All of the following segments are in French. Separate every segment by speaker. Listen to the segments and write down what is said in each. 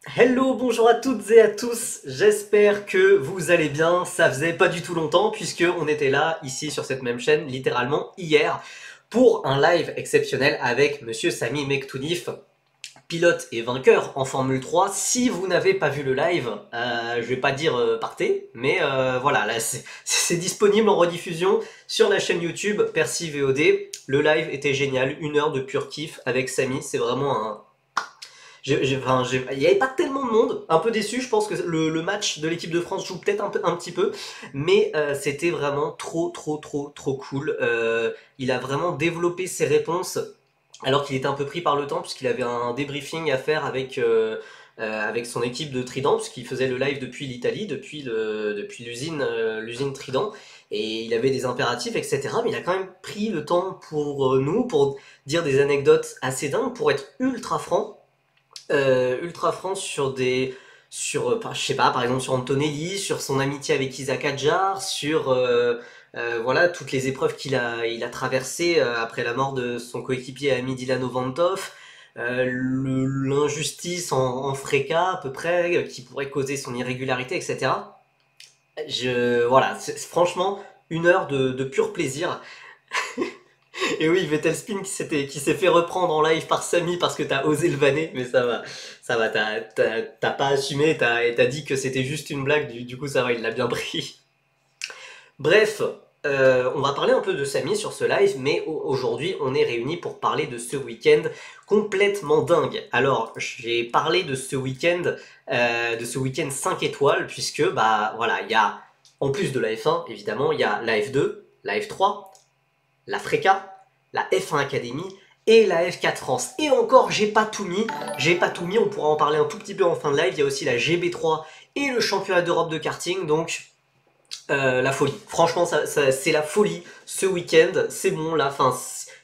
Speaker 1: Hello, bonjour à toutes et à tous, j'espère que vous allez bien, ça faisait pas du tout longtemps puisque on était là, ici sur cette même chaîne, littéralement hier, pour un live exceptionnel avec Monsieur Sami Mektounif, pilote et vainqueur en Formule 3. Si vous n'avez pas vu le live, je vais pas dire partez, mais voilà, là c'est disponible en rediffusion sur la chaîne YouTube Percy VOD. Le live était génial, 1 heure de pur kiff avec Sami, c'est vraiment un, il n'y avait pas tellement de monde, un peu déçu, je pense que le match de l'équipe de France joue peut-être un petit peu, mais c'était vraiment trop cool. Il a vraiment développé ses réponses alors qu'il était un peu pris par le temps puisqu'il avait un débriefing à faire avec son équipe de Trident, puisqu'il faisait le live depuis l'Italie, depuis l'usine Trident, et il avait des impératifs, etc. Mais il a quand même pris le temps pour nous, pour dire des anecdotes assez dingues, pour être ultra franc sur je sais pas, par exemple sur Antonelli, sur son amitié avec Isaac Adjar, sur voilà toutes les épreuves il a traversées après la mort de son coéquipier ami Dylan Ovantov, l'injustice en Freka à peu près qui pourrait causer son irrégularité, etc. Voilà, franchement 1 heure de pur plaisir. Et oui, Vettel Spin qui s'est fait reprendre en live par Samy parce que t'as osé le vanner, mais ça va, t'as pas assumé, t'as dit que c'était juste une blague, du coup ça va, il l'a bien pris. Bref, on va parler un peu de Samy sur ce live, mais aujourd'hui on est réunis pour parler de ce week-end complètement dingue. Alors, j'ai parlé de ce week-end 5 étoiles, puisque bah voilà, il y a, en plus de la F1, évidemment, il y a la F2, la F3, la Freca, la F1 Academy et la F4 France. Et encore, j'ai pas tout mis, on pourra en parler un tout petit peu en fin de live. Il y a aussi la GB3 et le championnat d'Europe de karting, donc la folie. Franchement, c'est la folie ce week-end, c'est bon là, enfin,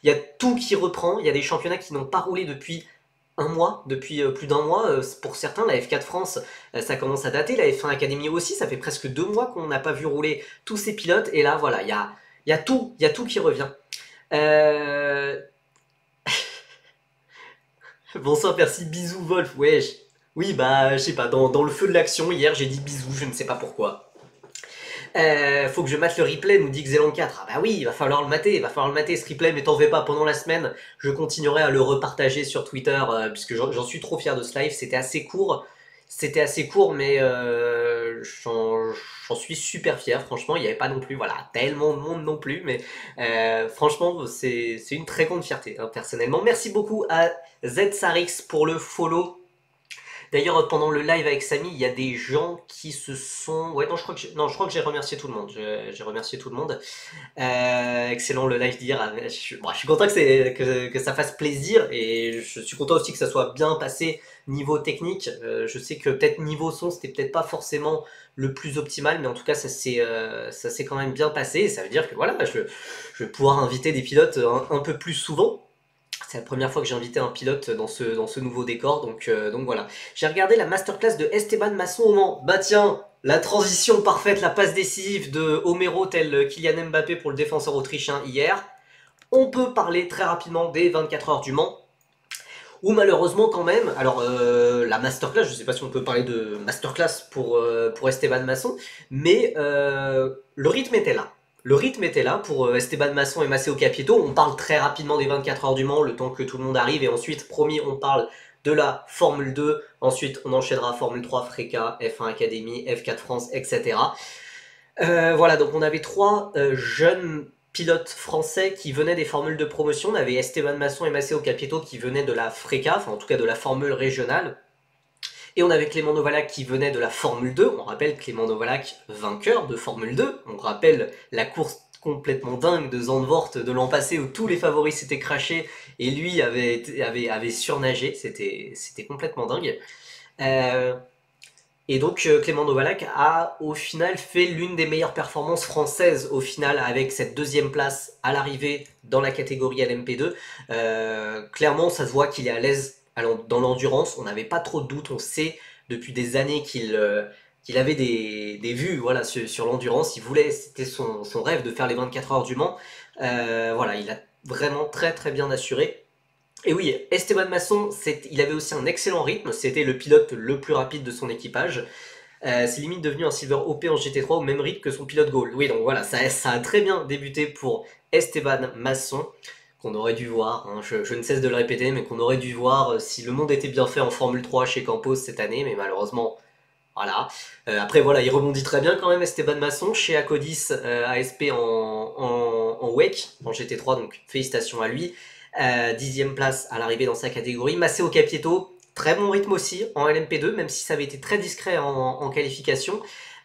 Speaker 1: il y a tout qui reprend, il y a des championnats qui n'ont pas roulé depuis un mois, depuis plus d'un mois. Pour certains, la F4 France, ça commence à dater. La F1 Academy aussi, ça fait presque 2 mois qu'on n'a pas vu rouler tous ces pilotes. Et là, voilà, il y a tout qui revient. Euh... Bonsoir, merci, bisous Wolf, wesh. Oui, bah, je sais pas, dans le feu de l'action, hier, j'ai dit bisous, je ne sais pas pourquoi. Faut que je mate le replay, nous dit Xelan 4. Ah bah oui, il va falloir le mater, ce replay, mais t'en fais pas, pendant la semaine, je continuerai à le repartager sur Twitter, puisque j'en suis trop fier de ce live, c'était assez court, mais j'en suis super fier, franchement, il n'y avait pas non plus, voilà, tellement de monde non plus, mais franchement, c'est une très grande fierté, hein, personnellement. Merci beaucoup à ZSarix pour le follow. D'ailleurs, pendant le live avec Samy, il y a des gens qui se sont. Ouais, non, je crois que j'ai remercié tout le monde. J'ai remercié tout le monde. Excellent le live d'hier. Bon, je suis content que ça fasse plaisir et je suis content aussi que ça soit bien passé niveau technique. Je sais que peut-être niveau son, c'était peut-être pas forcément le plus optimal, mais en tout cas, ça s'est quand même bien passé. Et ça veut dire que voilà, je vais pouvoir inviter des pilotes un peu plus souvent. C'est la première fois que j'ai invité un pilote dans ce nouveau décor, donc voilà. J'ai regardé la masterclass de Esteban Masson au Mans. Bah tiens, la transition parfaite, la passe décisive de Homero tel Kylian Mbappé pour le défenseur autrichien hier. On peut parler très rapidement des 24 heures du Mans, où malheureusement quand même, alors la masterclass, je sais pas si on peut parler de masterclass pour Esteban Masson, mais le rythme était là. Le rythme était là pour Esteban Masson et Maceo Capieto. On parle très rapidement des 24 heures du Mans, le temps que tout le monde arrive, et ensuite, promis, on parle de la Formule 2. Ensuite, on enchaînera Formule 3, Freca, F1 Academy, F4 France, etc. Voilà, donc on avait trois jeunes pilotes français qui venaient des formules de promotion. On avait Esteban Masson et Maceo Capieto qui venaient de la Freca, enfin en tout cas de la formule régionale. Et on avait Clément Novalak qui venait de la Formule 2. On rappelle Clément Novalak, vainqueur de Formule 2. On rappelle la course complètement dingue de Zandvoort de l'an passé où tous les favoris s'étaient crachés et lui avait surnagé. C'était complètement dingue. Euh, et donc Clément Novalak a au final fait l'une des meilleures performances françaises au final avec cette deuxième place à l'arrivée dans la catégorie LMP2. Clairement ça se voit qu'il est à l'aise dans l'endurance, on n'avait pas trop de doutes, on sait depuis des années qu'il avait des vues voilà, sur l'endurance, il voulait, c'était son rêve de faire les 24 heures du Mans. Voilà, il a vraiment très très bien assuré. Et oui, Esteban Masson, il avait aussi un excellent rythme, c'était le pilote le plus rapide de son équipage. C'est limite devenu un Silver OP en GT3 au même rythme que son pilote Gold. Oui, donc voilà, ça a très bien débuté pour Esteban Masson, qu'on aurait dû voir, hein, je ne cesse de le répéter, mais qu'on aurait dû voir si le monde était bien fait en Formule 3 chez Campos cette année, mais malheureusement, voilà. Après, voilà, il rebondit très bien quand même, Esteban Masson, chez Acodis ASP en WEC, en GT3, donc félicitations à lui. 10e place à l'arrivée dans sa catégorie. Matteo Capieto, très bon rythme aussi en LMP2, même si ça avait été très discret en qualification.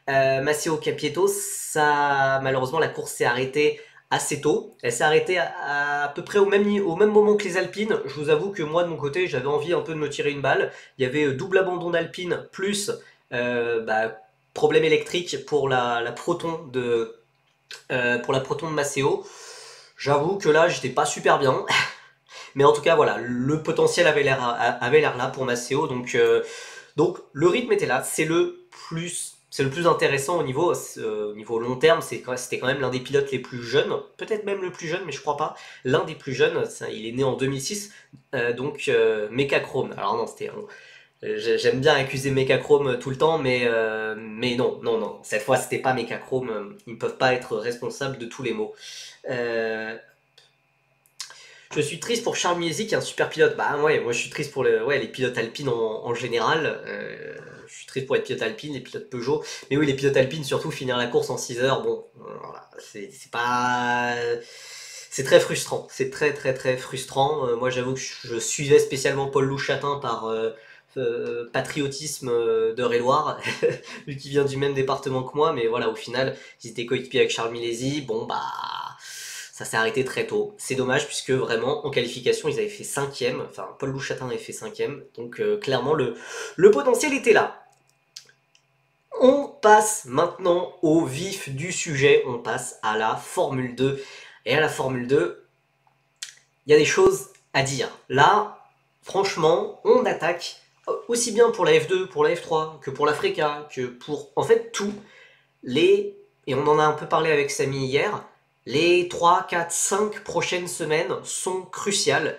Speaker 1: Matteo Capieto, ça, malheureusement, la course s'est arrêtée assez tôt. Elle s'est arrêtée à peu près au même moment que les Alpines. Je vous avoue que moi, de mon côté, j'avais envie un peu de me tirer une balle. Il y avait double abandon d'Alpine, plus problème électrique pour la Proton de Maceo. J'avoue que là, j'étais pas super bien. Mais en tout cas, voilà, le potentiel avait l'air là pour Maceo. Donc le rythme était là. C'est le plus intéressant au niveau long terme. C'était quand même l'un des pilotes les plus jeunes. Peut-être même le plus jeune, mais je crois pas. L'un des plus jeunes. Il est né en 2006. Mechachrome. Alors non, j'aime bien accuser Mechachrome tout le temps, mais non, non, non. Cette fois, c'était pas Mechachrome. Ils ne peuvent pas être responsables de tous les maux. Euh, je suis triste pour Charles Miesi qui est un super pilote. Bah ouais, moi je suis triste pour les pilotes alpines en général. Je suis triste pour les pilotes alpines, les pilotes Peugeot. Mais oui, les pilotes alpines, surtout finir la course en 6 heures, bon, voilà, c'est pas. C'est très frustrant. C'est très très très frustrant. Moi j'avoue que je suivais spécialement Paul Louchatin par patriotisme d'Eure-et-Loire, vu qu'il vient du même département que moi. Mais voilà, au final, ils étaient coéquipiers avec Charles Milesi. Bon bah ça s'est arrêté très tôt. C'est dommage puisque vraiment en qualification ils avaient fait 5ème, enfin Paul Louchatin avait fait 5ème, donc clairement le potentiel était là. On passe maintenant au vif du sujet, on passe à la Formule 2. Et à la Formule 2, il y a des choses à dire. Là, franchement, on attaque aussi bien pour la F2, pour la F3, que pour la Freca, que pour en fait tout. Et on en a un peu parlé avec Samy hier, les 3, 4, 5 prochaines semaines sont cruciales.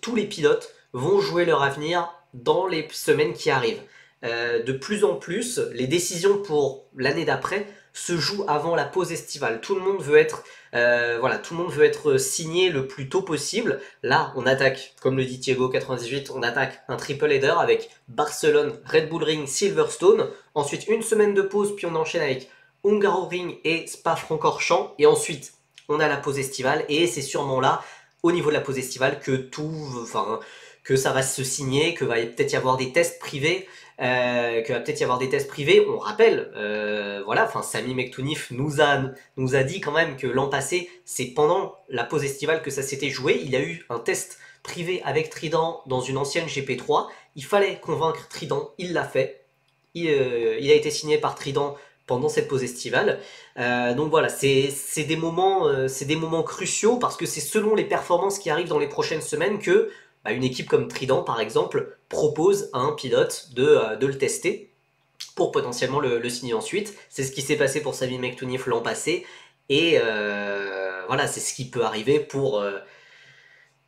Speaker 1: Tous les pilotes vont jouer leur avenir dans les semaines qui arrivent. De plus en plus, les décisions pour l'année d'après se jouent avant la pause estivale. Tout le monde veut être signé le plus tôt possible. Là, on attaque, comme le dit Thiago 98, on attaque un triple header avec Barcelone, Red Bull Ring, Silverstone. Ensuite, une semaine de pause, puis on enchaîne avec Hungaroring et Spa-Francorchamps. Et ensuite, on a la pause estivale. Et c'est sûrement là, au niveau de la pause estivale, que ça va se signer, que va peut-être y avoir des tests privés. On rappelle, Sami Mektounif nous a dit quand même que l'an passé, c'est pendant la pause estivale que ça s'était joué. Il y a eu un test privé avec Trident dans une ancienne GP3. Il fallait convaincre Trident, il l'a fait. Il a été signé par Trident pendant cette pause estivale. Donc voilà, c'est des moments cruciaux parce que c'est selon les performances qui arrivent dans les prochaines semaines que une équipe comme Trident, par exemple, propose à un pilote de le tester pour potentiellement le signer ensuite. C'est ce qui s'est passé pour Sami Mektounif l'an passé. Et voilà, c'est ce qui peut arriver pour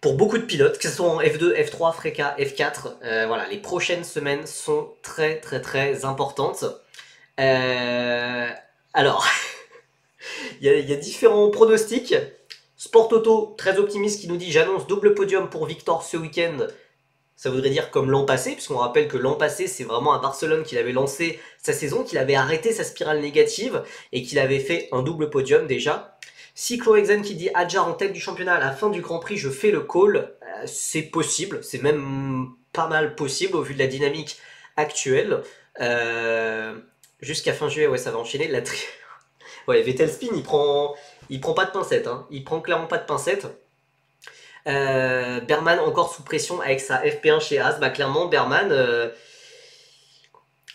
Speaker 1: beaucoup de pilotes, que ce soit en F2, F3, Freca, F4. Voilà, les prochaines semaines sont très très très importantes. Euh, alors, il y a différents pronostics. Sport Auto, très optimiste, qui nous dit: j'annonce double podium pour Victor ce week-end. Ça voudrait dire comme l'an passé, puisqu'on rappelle que l'an passé, c'est vraiment à Barcelone qu'il avait lancé sa saison, qu'il avait arrêté sa spirale négative et qu'il avait fait un double podium déjà. Cyclo-Exen qui dit: Adjar en tête du championnat à la fin du Grand Prix, je fais le call. C'est possible, c'est même pas mal possible au vu de la dynamique actuelle. Jusqu'à fin juillet, ouais, ça va enchaîner. Ouais, Vettel Spin, il prend pas de pincettes, hein. Il prend clairement pas de pincettes. Berman encore sous pression avec sa FP1 chez As. Bah clairement Berman,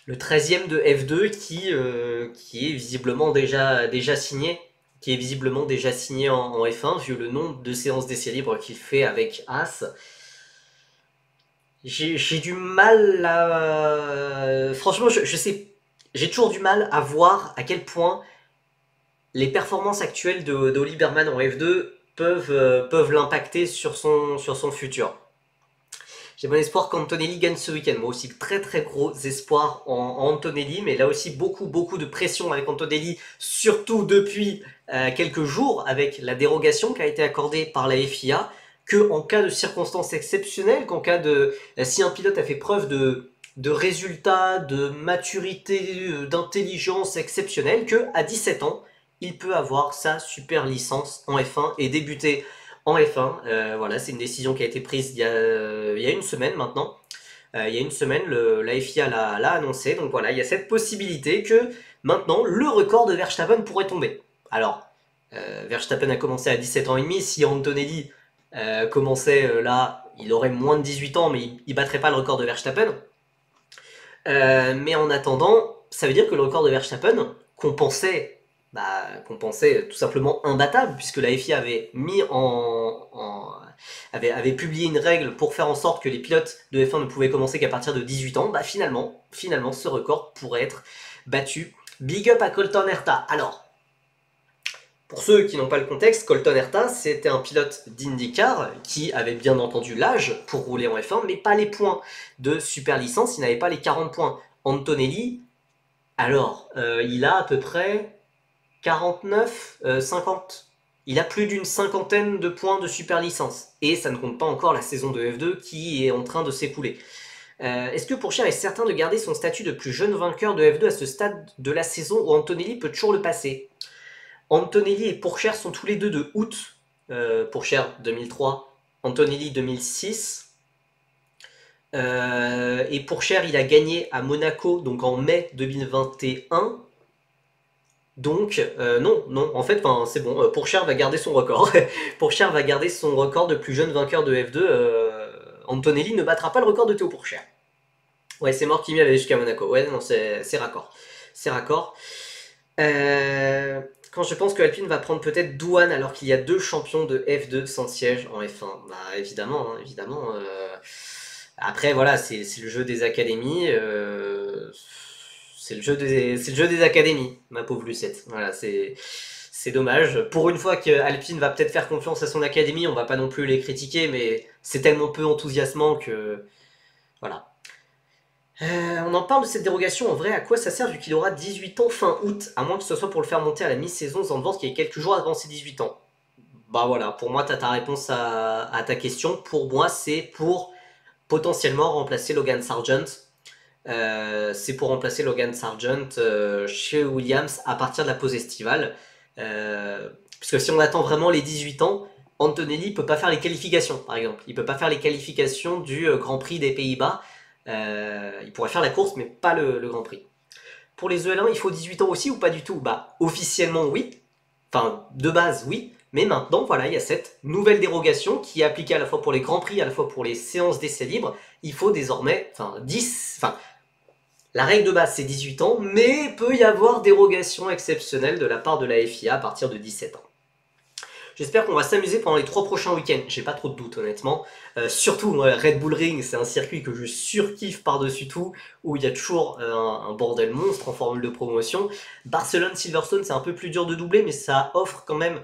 Speaker 1: le 13ème de F2 qui est visiblement déjà signé, en F1 vu le nombre de séances d'essais libres qu'il fait avec As. J'ai du mal à... Franchement, je sais, j'ai toujours du mal à voir à quel point les performances actuelles d'Oli Berman en F2 peuvent l'impacter sur son futur. J'ai bon espoir qu'Antonelli gagne ce week-end. Moi aussi, très très gros espoir en Antonelli, mais là aussi beaucoup de pression avec Antonelli, surtout depuis quelques jours avec la dérogation qui a été accordée par la FIA, que en cas de circonstances exceptionnelles, qu'en cas de si un pilote a fait preuve de résultats, de maturité, d'intelligence exceptionnelle, que à 17 ans, il peut avoir sa super licence en F1 et débuter en F1. Voilà, c'est une décision qui a été prise il y a une semaine maintenant. Il y a une semaine, la FIA l'a annoncé. Donc voilà, il y a cette possibilité que maintenant le record de Verstappen pourrait tomber. Alors, Verstappen a commencé à 17 ans et demi. Si Antonelli commençait là, il aurait moins de 18 ans, mais il battrait pas le record de Verstappen. Mais en attendant, ça veut dire que le record de Verstappen, qu'on pensait tout simplement imbattable, puisque la FIA avait avait publié une règle pour faire en sorte que les pilotes de F1 ne pouvaient commencer qu'à partir de 18 ans, finalement, ce record pourrait être battu. Big up à Colton Herta. Alors, pour ceux qui n'ont pas le contexte, Colton Herta, c'était un pilote d'IndyCar qui avait bien entendu l'âge pour rouler en F1, mais pas les points de super licence, il n'avait pas les 40 points. Antonelli, alors, il a à peu près 49, 50. Il a plus d'une cinquantaine de points de super licence. Et ça ne compte pas encore la saison de F2 qui est en train de s'écouler. Est-ce que Pourchaire est certain de garder son statut de plus jeune vainqueur de F2 à ce stade de la saison où Antonelli peut toujours le passer? Antonelli et Pourchaire sont tous les deux de août. Pourchaire 2003, Antonelli 2006. Et Pourchaire, il a gagné à Monaco, donc en mai 2021. Donc, non, en fait, c'est bon, Pourchaire va garder son record. Pourchaire va garder son record de plus jeune vainqueur de F2. Antonelli ne battra pas le record de Théo Pourchaire. Ouais, c'est mort Kimi avait jusqu'à Monaco. Ouais, non, c'est raccord. C'est raccord. Quand je pense que Alpine va prendre peut-être Douane alors qu'il y a 2 champions de F2 sans siège en F1. Bah, évidemment, hein, évidemment. Après, voilà, c'est le jeu des académies. C'est le jeu des académies, ma pauvre Lucette. Voilà, c'est dommage. Pour une fois qu'Alpine va peut-être faire confiance à son académie, on va pas non plus les critiquer, mais c'est tellement peu enthousiasmant que voilà. On en parle de cette dérogation, en vrai, à quoi ça sert vu qu'il aura 18 ans fin août, à moins que ce soit pour le faire monter à la mi-saison Zandvoort qui est quelques jours avant ses 18 ans. Bah voilà, pour moi, t'as ta réponse à ta question. Pour moi, c'est pour potentiellement remplacer Logan Sargent. C'est pour remplacer Logan Sargent chez Williams à partir de la pause estivale. Puisque si on attend vraiment les 18 ans, Antonelli peut pas faire les qualifications, par exemple. Il peut pas faire les qualifications du Grand Prix des Pays-Bas. Il pourrait faire la course, mais pas le Grand Prix. Pour les EL1, il faut 18 ans aussi ou pas du tout? Bah, officiellement, oui. Enfin, de base, oui. Mais maintenant, voilà, il y a cette nouvelle dérogation qui est appliquée à la fois pour les Grands Prix, à la fois pour les séances d'essais libres. Il faut désormais, la règle de base c'est 18 ans, mais peut y avoir dérogation exceptionnelle de la part de la FIA à partir de 17 ans. J'espère qu'on va s'amuser pendant les 3 prochains week-ends, j'ai pas trop de doutes honnêtement. Surtout Red Bull Ring, c'est un circuit que je surkiffe par-dessus tout, où il y a toujours un bordel monstre en formule de promotion. Barcelone, Silverstone, c'est un peu plus dur de doubler, mais ça offre quand même...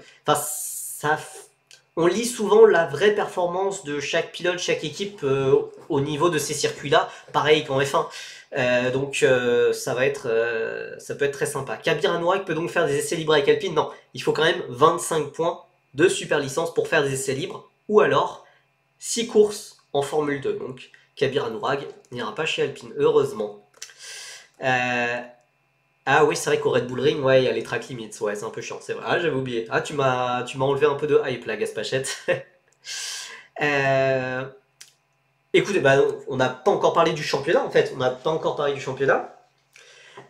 Speaker 1: On lit souvent la vraie performance de chaque pilote, chaque équipe au niveau de ces circuits-là, pareil qu'en F1. Donc ça peut être très sympa. Kabir Anourak peut donc faire des essais libres avec Alpine? Non, il faut quand même 25 points de super licence pour faire des essais libres, ou alors 6 courses en Formule 2. Donc Kabir Anourak n'ira pas chez Alpine, heureusement. Ah oui, c'est vrai qu'au Red Bull Ring, ouais, il y a les track limits, ouais, c'est un peu chiant, c'est vrai. Ah, j'avais oublié. Ah, tu m'as enlevé un peu de hype là, Gaspachette. Écoutez, bah, on n'a pas encore parlé du championnat en fait, on n'a pas encore parlé du championnat.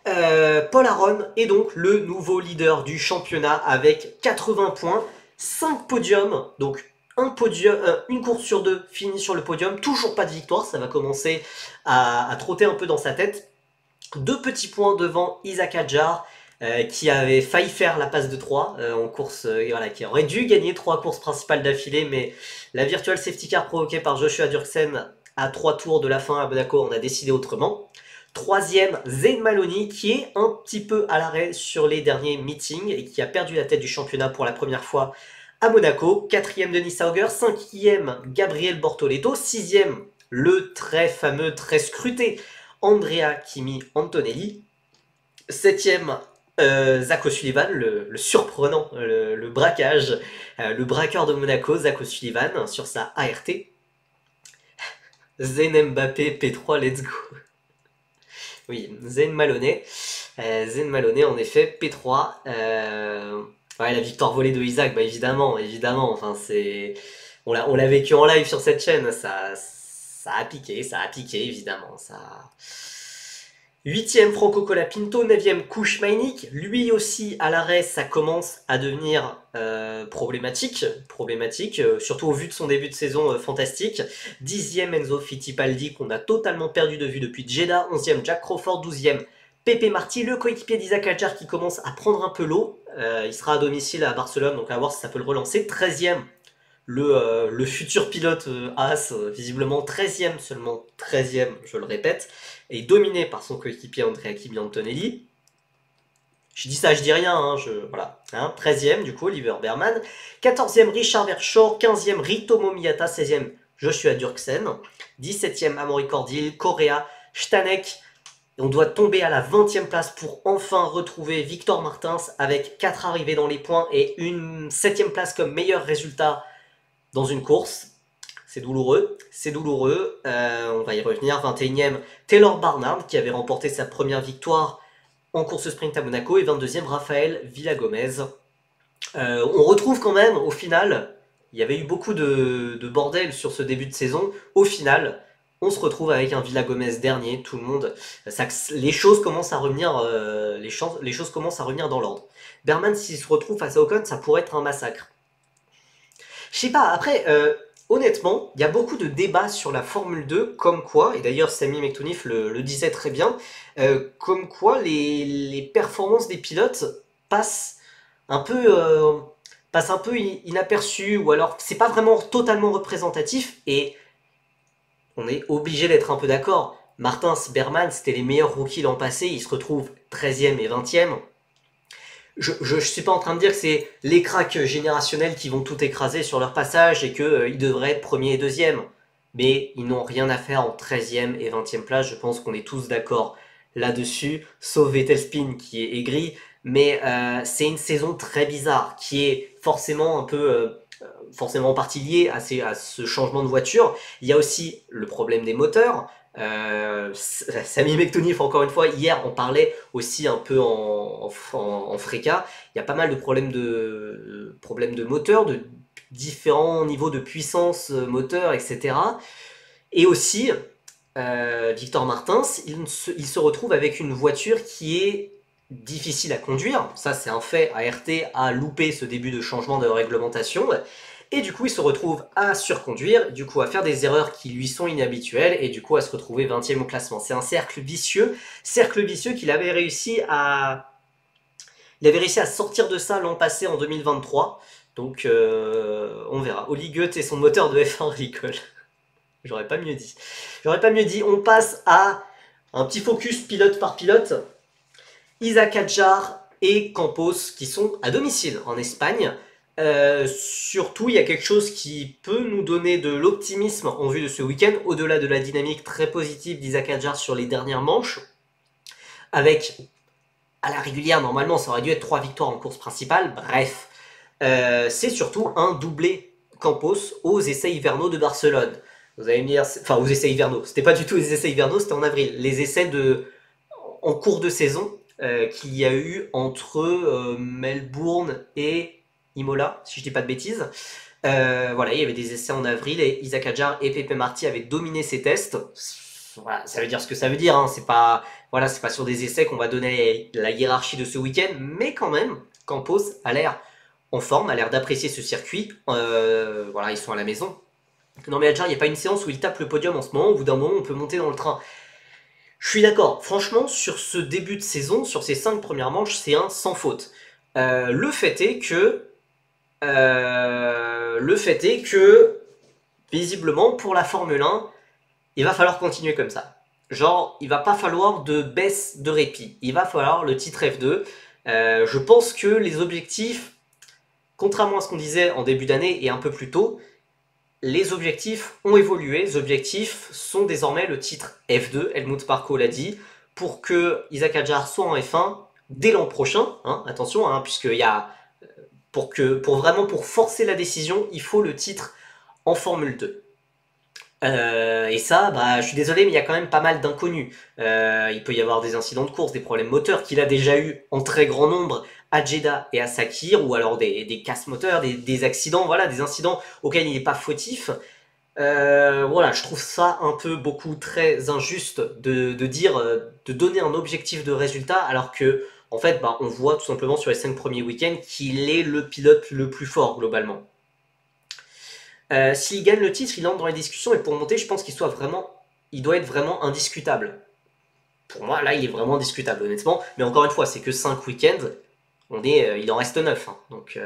Speaker 1: Paul Aron est donc le nouveau leader du championnat avec 80 points, 5 podiums, donc une course sur 2 finie sur le podium, toujours pas de victoire, ça va commencer à trotter un peu dans sa tête. 2 petits points devant Isaac Hadjar, qui avait failli faire la passe de 3 en course, voilà, qui aurait dû gagner 3 courses principales d'affilée, mais la virtual safety car provoquée par Joshua Dirksen à 3 tours de la fin à Monaco, on a décidé autrement. 3ème, Zayn Maloney, qui est un petit peu à l'arrêt sur les derniers meetings et qui a perdu la tête du championnat pour la première fois à Monaco, 4e Denis Sauger, 5e Gabriel Bortoleto, 6e le très fameux, très scruté Andrea Kimi Antonelli, 7e Zach O'Sullivan, le surprenant, le braquage, le braqueur de Monaco, Zach O'Sullivan sur sa ART. Zen Mbappé, P3, let's go. Oui, Zen Maloney. En effet, P3. Ouais, la victoire volée de Isaac, bah évidemment. Enfin, on l'a vécu en live sur cette chaîne. Ça a piqué, évidemment. 8e Franco Colapinto, 9e Kouchmaïnik, lui aussi à l'arrêt, ça commence à devenir problématique, surtout au vu de son début de saison fantastique. 10e Enzo Fittipaldi qu'on a totalement perdu de vue depuis Jeddah, 11e Jack Crawford, 12e Pepe Marti, le coéquipier d'Isaac Adjar qui commence à prendre un peu l'eau, il sera à domicile à Barcelone, donc à voir si ça peut le relancer. 13e le futur pilote As, visiblement 13e seulement, 13e je le répète, est dominé par son coéquipier Andrea Kimi Antonelli. Je dis ça, je dis rien, hein, voilà. 13e du coup, Oliver Berman. 14e Richard Verschoor, 15e Ritomo Miyata, 16e Joshua Durksen, 17e Amaury Cordil, Correa, Stanek. On doit tomber à la 20e place pour enfin retrouver Victor Martins avec 4 arrivées dans les points et une 7e place comme meilleur résultat dans une course. C'est douloureux. On va y revenir. 21e Taylor Barnard qui avait remporté sa première victoire en course sprint à Monaco et 22e Raphaël Villagomez. On retrouve quand même au final, il y avait eu beaucoup de bordel sur ce début de saison. Au final, on se retrouve avec un Villagomez dernier, tout le monde. Les choses commencent à revenir, les choses commencent à revenir dans l'ordre. Berman, s'il se retrouve face à Ocon, ça pourrait être un massacre. Je sais pas, après, honnêtement, il y a beaucoup de débats sur la Formule 2, comme quoi, et d'ailleurs Sami Mektounif le disait très bien, comme quoi les performances des pilotes passent un peu inaperçues, ou alors c'est pas vraiment totalement représentatif, et on est obligé d'être un peu d'accord. Martins, Berman, c'était les meilleurs rookies l'an passé, ils se retrouvent 13e et 20e. Je suis pas en train de dire que c'est les cracks générationnels qui vont tout écraser sur leur passage et qu'ils devraient être premier et deuxième. Mais ils n'ont rien à faire en 13e et 20e place, je pense qu'on est tous d'accord là-dessus, sauf Vettel Spin qui est aigri. Mais c'est une saison très bizarre, qui est forcément un peu... forcément en partie liée à ce changement de voiture. Il y a aussi le problème des moteurs. Sami Mektounif, encore une fois, hier on parlait aussi un peu en fréca. Il y a pas mal de problèmes de moteur, de différents niveaux de puissance moteur, etc. Et aussi, Victor Martins, il se retrouve avec une voiture qui est difficile à conduire. Ça, c'est un fait. ART a loupé ce début de changement de réglementation. Et du coup, il se retrouve à surconduire, du coup à faire des erreurs qui lui sont inhabituelles, et du coup à se retrouver 20e au classement. C'est un cercle vicieux qu'il avait réussi à... Il avait réussi à sortir de ça l'an passé, en 2023. Donc, on verra. Oli Goethe et son moteur de F1 rigole. J'aurais pas mieux dit. On passe à un petit focus pilote par pilote. Isaac Adjar et Campos qui sont à domicile en Espagne. Surtout, il y a quelque chose qui peut nous donner de l'optimisme en vue de ce week-end, au-delà de la dynamique très positive d'Isaac Adjar sur les dernières manches, avec, à la régulière, normalement, ça aurait dû être 3 victoires en course principale, bref, c'est surtout un doublé Campos aux essais hivernaux de Barcelone. Vous allez me dire, enfin aux essais hivernaux, c'était pas du tout les essais hivernaux, c'était en avril, les essais en cours de saison qu'il y a eu entre Melbourne et Imola, si je dis pas de bêtises. Voilà, il y avait des essais en avril et Isaac Adjar et Pepe Marti avaient dominé ces tests. Voilà, ça veut dire ce que ça veut dire, hein. C'est pas sur des essais qu'on va donner la hiérarchie de ce week-end, mais quand même, Campos a l'air en forme, a l'air d'apprécier ce circuit. Voilà, ils sont à la maison. Non mais Adjar, il n'y a pas une séance où il tape le podium en ce moment, au bout d'un moment on peut monter dans le train. Je suis d'accord, franchement, sur ce début de saison, sur ces 5 premières manches, c'est un sans faute. Le fait est que, visiblement, pour la Formule 1, il va falloir continuer comme ça. Genre, il va pas falloir de baisse de répit. Il va falloir le titre F2. Je pense que les objectifs contrairement à ce qu'on disait en début d'année et un peu plus tôt, les objectifs ont évolué. Les objectifs sont désormais le titre F2, Helmut Marko l'a dit, pour que Isaac Hadjar soit en F1 dès l'an prochain. Hein, attention, hein, puisqu'il y a pour forcer la décision, il faut le titre en Formule 2. Et ça, bah, je suis désolé, mais il y a quand même pas mal d'inconnus. Il peut y avoir des incidents de course, des problèmes moteurs qu'il a déjà eu en très grand nombre à Jeddah et à Sakir, ou alors des casses moteurs, des accidents, voilà, des incidents auxquels il n'est pas fautif. Voilà, je trouve ça un peu beaucoup très injuste de dire, de donner un objectif de résultat, alors que, en fait, bah, on voit tout simplement sur les 5 premiers week-ends qu'il est le pilote le plus fort globalement. S'il gagne le titre, il entre dans les discussions et pour monter, je pense il doit être vraiment indiscutable. Pour moi, là, il est vraiment indiscutable, honnêtement. Mais encore une fois, c'est que 5 week-ends. Il en reste 9. Hein. Donc,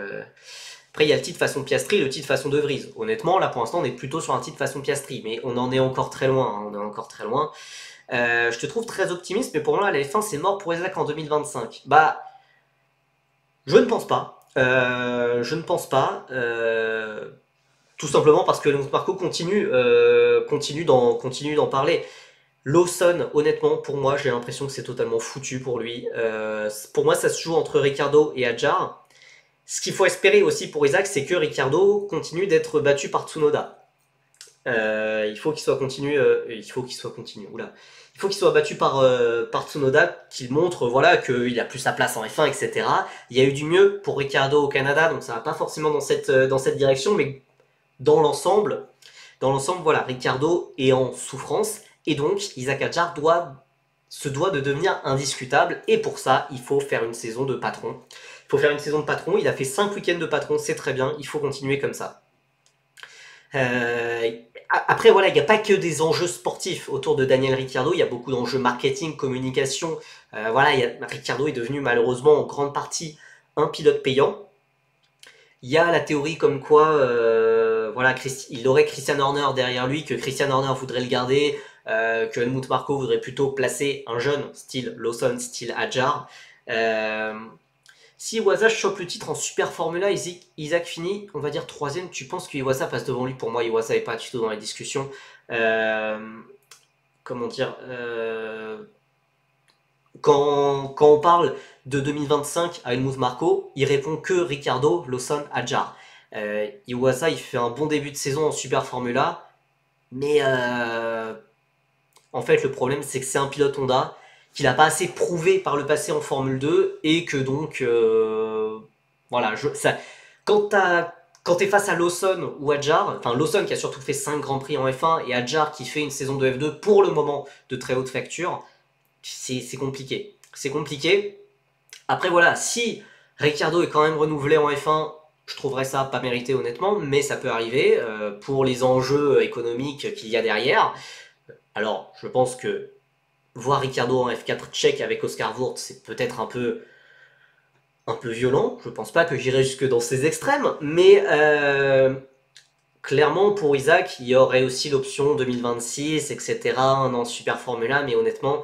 Speaker 1: après, il y a le titre façon Piastri, le titre façon De Vries. Honnêtement, là, pour l'instant, on est plutôt sur un titre façon Piastri. Mais on en est encore très loin. Hein. On est encore très loin. Je te trouve très optimiste, mais pour moi, à la F1, c'est mort pour Isaac en 2025. Bah, je ne pense pas. Je ne pense pas. Tout simplement parce que Marco continue d'en parler. Lawson, honnêtement, pour moi, j'ai l'impression que c'est totalement foutu pour lui. Pour moi, ça se joue entre Ricciardo et Hadjar. Ce qu'il faut espérer aussi pour Isaac, c'est que Ricciardo continue d'être battu par Tsunoda. Il faut qu'il soit battu par Tsunoda, qu'il montre voilà, qu'il a plus sa place en F1, etc. Il y a eu du mieux pour Ricciardo au Canada, donc ça va pas forcément dans cette direction, mais dans l'ensemble, voilà, Ricciardo est en souffrance et donc Isaac Hadjar se doit de devenir indiscutable et pour ça, il faut faire une saison de patron. Il a fait 5 week-ends de patron, c'est très bien, il faut continuer comme ça. Après, voilà, il n'y a pas que des enjeux sportifs autour de Daniel Ricciardo, il y a beaucoup d'enjeux marketing, communication. Voilà, Ricciardo est devenu malheureusement en grande partie un pilote payant. Il y a la théorie comme quoi voilà, il aurait Christian Horner derrière lui, que Christian Horner voudrait le garder, que Helmut Marko voudrait plutôt placer un jeune, style Lawson, style Hadjar. Si Iwasa chope le titre en Super Formula, Isaac finit, on va dire 3ème, tu penses que Iwasa passe devant lui? Pour moi, Iwasa n'est pas du tout dans les discussions. Comment dire quand on parle de 2025 à Helmut Marko, il répond que Ricciardo, Lawson, Hadjar. Iwasa, il fait un bon début de saison en Super Formula, mais en fait, le problème, c'est que c'est un pilote Honda, qu'il n'a pas assez prouvé par le passé en Formule 2, et que donc, voilà, quand t'es face à Lawson ou Hadjar, enfin Lawson qui a surtout fait 5 Grands Prix en F1, et Hadjar qui fait une saison de F2 pour le moment de très haute facture, c'est compliqué. C'est compliqué. Après voilà, si Ricciardo est quand même renouvelé en F1, je trouverais ça pas mérité honnêtement, mais ça peut arriver pour les enjeux économiques qu'il y a derrière. Alors, je pense que voir Ricciardo en F4 tchèque avec Oscar Wurth, c'est peut-être un peu violent. Je pense pas que j'irai jusque dans ces extrêmes, mais clairement pour Isaac, il y aurait aussi l'option 2026, etc. Un an Super Formula, mais honnêtement,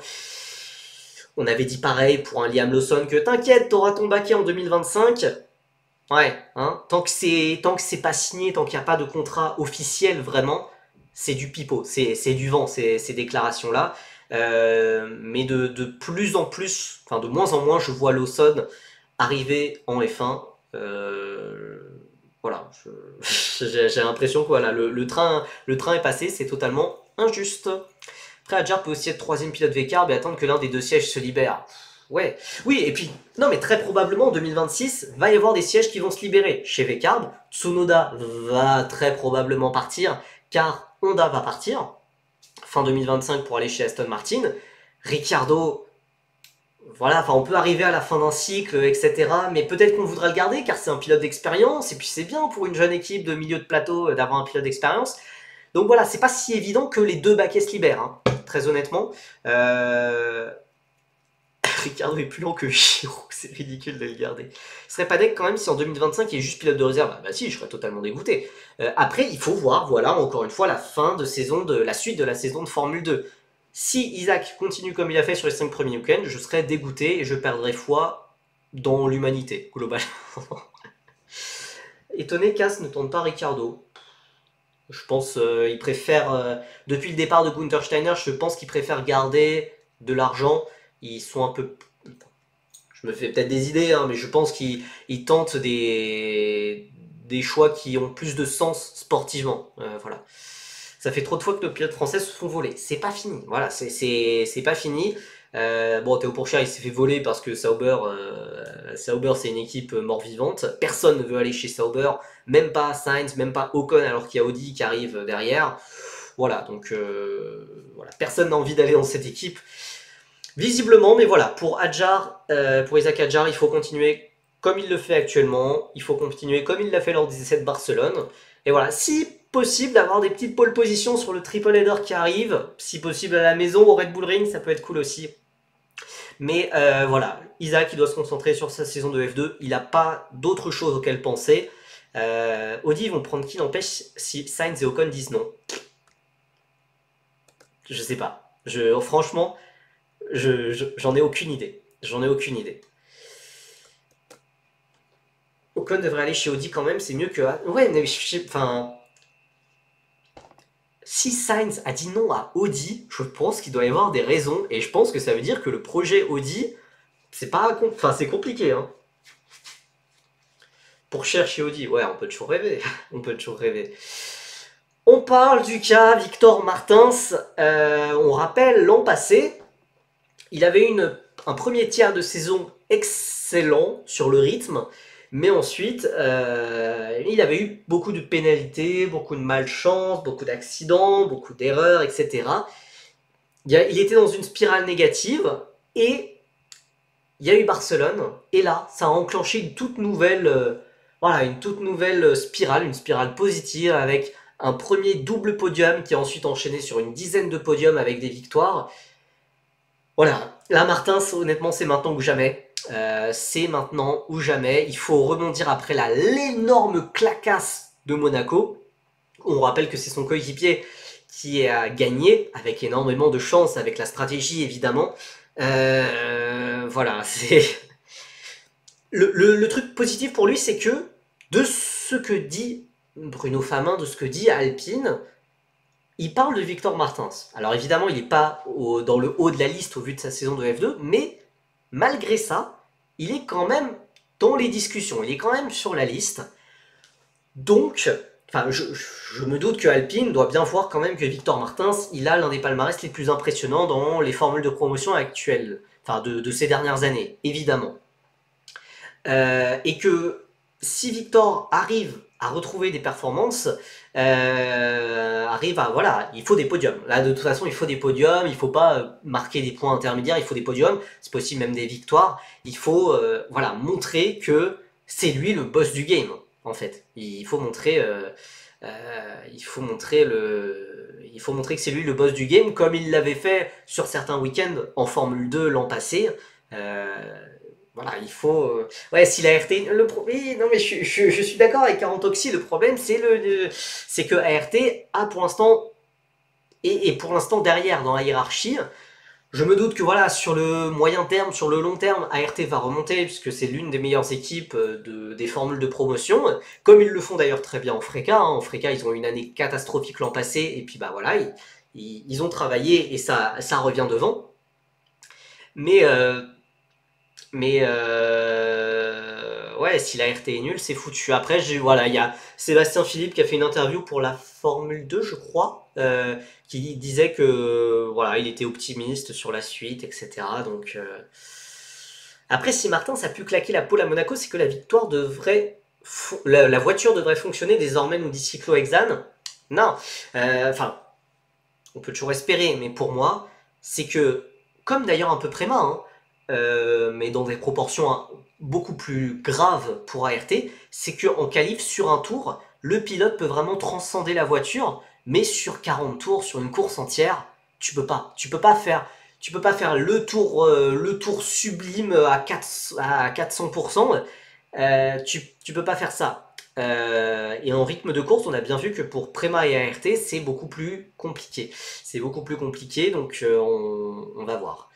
Speaker 1: on avait dit pareil pour un Liam Lawson que t'inquiète, t'auras ton baquet en 2025. Ouais, hein, tant que c'est pas signé, tant qu'il n'y a pas de contrat officiel vraiment, c'est du pipeau, c'est du vent ces déclarations-là. Mais de plus en plus, enfin de moins en moins, je vois Lawson arriver en F1. Voilà, j'ai l'impression que voilà, le train est passé, c'est totalement injuste. Après, Hadjar peut aussi être 3ème pilote V-Carb et attendre que l'un des 2 sièges se libère. Ouais, oui, et puis, non, mais très probablement en 2026, va y avoir des sièges qui vont se libérer chez V-Carb. Tsunoda va très probablement partir, car Honda va partir fin 2025 pour aller chez Aston Martin. Ricciardo, voilà, enfin, on peut arriver à la fin d'un cycle, etc. Mais peut-être qu'on voudra le garder, car c'est un pilote d'expérience, et puis c'est bien pour une jeune équipe de milieu de plateau d'avoir un pilote d'expérience. Donc voilà, c'est pas si évident que les 2 baquets se libèrent, hein, très honnêtement. Ricciardo est plus long que Giro, c'est ridicule de le garder. Ce serait pas deck quand même si en 2025 il est juste pilote de réserve. Bah si, je serais totalement dégoûté. Après, il faut voir, voilà, encore une fois, la suite de la saison de Formule 2. Si Isaac continue comme il a fait sur les 5 premiers week-ends, je serais dégoûté et je perdrais foi dans l'humanité, globalement. Étonné qu'As ne tente pas Ricardo. Je pense qu'il préfère, depuis le départ de Gunther Steiner, je pense qu'il préfère garder de l'argent. Ils sont un peu... Je me fais peut-être des idées, hein, mais je pense qu'ils tentent des choix qui ont plus de sens sportivement. Voilà. Ça fait trop de fois que nos pilotes français se font voler. C'est pas fini. Voilà, c'est pas fini. Bon, Théo Pourchaire, il s'est fait voler parce que Sauber, Sauber c'est une équipe mort-vivante. Personne ne veut aller chez Sauber, même pas Sainz, même pas Ocon, alors qu'il y a Audi qui arrive derrière. Voilà, donc voilà, personne n'a envie d'aller dans cette équipe. Visiblement, mais voilà, pour Adjar, pour Isaac Adjar, il faut continuer comme il le fait actuellement. Il faut continuer comme il l'a fait lors des essais de Barcelone. Et voilà, si possible d'avoir des petites pole positions sur le triple header qui arrive, si possible à la maison au Red Bull Ring, ça peut être cool aussi. Mais voilà, Isaac il doit se concentrer sur sa saison de F2, il n'a pas d'autre chose auquel penser. Audi ils vont prendre qui n'empêche si Sainz et Ocon disent non. Je sais pas. Franchement, j'en ai aucune idée. J'en ai aucune idée. Ocon devrait aller chez Audi quand même, c'est mieux que... Ouais, mais enfin... Si Sainz a dit non à Audi, je pense qu'il doit y avoir des raisons, et je pense que ça veut dire que le projet Audi, c'est pas... Enfin, c'est compliqué, hein. Pour chercher Audi, ouais, on peut toujours rêver. On peut toujours rêver. On parle du cas Victor Martins. On rappelle, l'an passé, il avait un premier tiers de saison excellent sur le rythme, mais ensuite, il avait eu beaucoup de pénalités, beaucoup de malchance, beaucoup d'accidents, beaucoup d'erreurs, etc. Il était dans une spirale négative, et il y a eu Barcelone, et là, ça a enclenché une toute nouvelle, voilà, une toute nouvelle spirale, une spirale positive, avec un premier double podium qui a ensuite enchaîné sur une dizaine de podiums avec des victoires. Voilà, là Martins, honnêtement, c'est maintenant ou jamais. C'est maintenant ou jamais. Il faut rebondir après l'énorme clacasse de Monaco. On rappelle que c'est son coéquipier qui a gagné, avec énormément de chance, avec la stratégie évidemment. Voilà, c'est... Le truc positif pour lui, c'est que de ce que dit Bruno Famin, de ce que dit Alpine, il parle de Victor Martins. Alors évidemment, il n'est pas dans le haut de la liste au vu de sa saison de F2, mais malgré ça, il est quand même dans les discussions, il est quand même sur la liste. Donc, enfin, je me doute que Alpine doit bien voir quand même que Victor Martins, il a l'un des palmarès les plus impressionnants dans les formules de promotion actuelles, enfin de ces dernières années, évidemment. Et que si Victor arrive à retrouver des performances, arrive à... Voilà, il faut des podiums. Là, de toute façon, il faut des podiums, il ne faut pas marquer des points intermédiaires, il faut des podiums, c'est possible même des victoires. Il faut voilà, montrer que c'est lui le boss du game, en fait. Il faut montrer... il faut montrer que c'est lui le boss du game, comme il l'avait fait sur certains week-ends en Formule 2 l'an passé. Voilà, il faut... Ouais, si la RT... Oui, non mais je suis d'accord avec Carantoxy, le problème c'est que ART a pour l'instant... Et pour l'instant derrière dans la hiérarchie. Je me doute que voilà, sur le moyen terme, sur le long terme, ART va remonter, puisque c'est l'une des meilleures équipes des formules de promotion, comme ils le font d'ailleurs très bien en Freca. En Freca, ils ont eu une année catastrophique l'an passé, et puis bah voilà, ils ont travaillé, et ça revient devant. Mais ouais, si la RT est nulle, c'est foutu. Après, voilà, il y a Sébastien Philippe qui a fait une interview pour la Formule 2, je crois, qui disait que voilà, il était optimiste sur la suite, etc. Donc après, si Martin a pu claquer la pole à Monaco, c'est que la victoire devrait, la voiture devrait fonctionner désormais, nous dit Cyclo Exane. Non, enfin, on peut toujours espérer, mais pour moi, c'est que, comme d'ailleurs un peu Préma, hein, mais dans des proportions beaucoup plus graves pour ART, c'est qu'en qualif, sur un tour, le pilote peut vraiment transcender la voiture, mais sur 40 tours, sur une course entière, tu peux pas. Tu peux pas faire le tour sublime à 400%. Tu peux pas faire ça. Et en rythme de course, on a bien vu que pour Prema et ART, c'est beaucoup plus compliqué. C'est beaucoup plus compliqué, donc on va voir.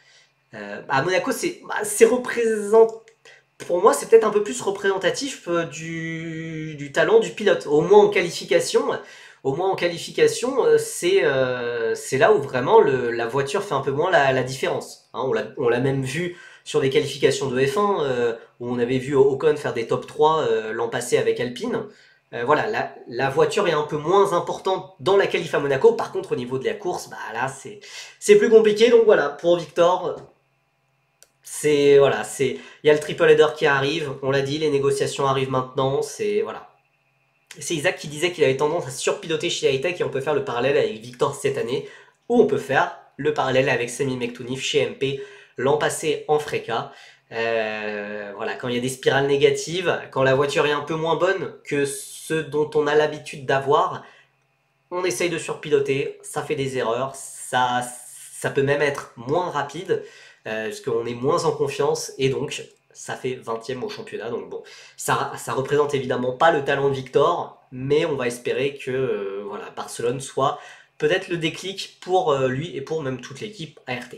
Speaker 1: À Monaco, c'est pour moi, c'est peut-être un peu plus représentatif du talent du pilote. Au moins en qualification, c'est là où vraiment la voiture fait un peu moins la différence. Hein, on l'a même vu sur des qualifications de F1, où on avait vu Ocon faire des top 3 l'an passé avec Alpine. Voilà, la voiture est un peu moins importante dans la qualif à Monaco. Par contre, au niveau de la course, bah là, c'est plus compliqué. Donc voilà, pour Victor, il y a le triple header qui arrive, on l'a dit, les négociations arrivent maintenant, voilà. C'est Isaac qui disait qu'il avait tendance à surpiloter chez Hightech et on peut faire le parallèle avec Victor cette année, ou on peut faire le parallèle avec Semi Mektounif chez MP l'an passé en Freca. Voilà, quand il y a des spirales négatives, quand la voiture est un peu moins bonne que ce dont on a l'habitude d'avoir, on essaye de surpiloter, ça fait des erreurs, ça peut même être moins rapide, parce qu'on est moins en confiance, et donc ça fait 20e au championnat. Donc bon, ça représente évidemment pas le talent de Victor, mais on va espérer que voilà, Barcelone soit peut-être le déclic pour lui et pour même toute l'équipe ART.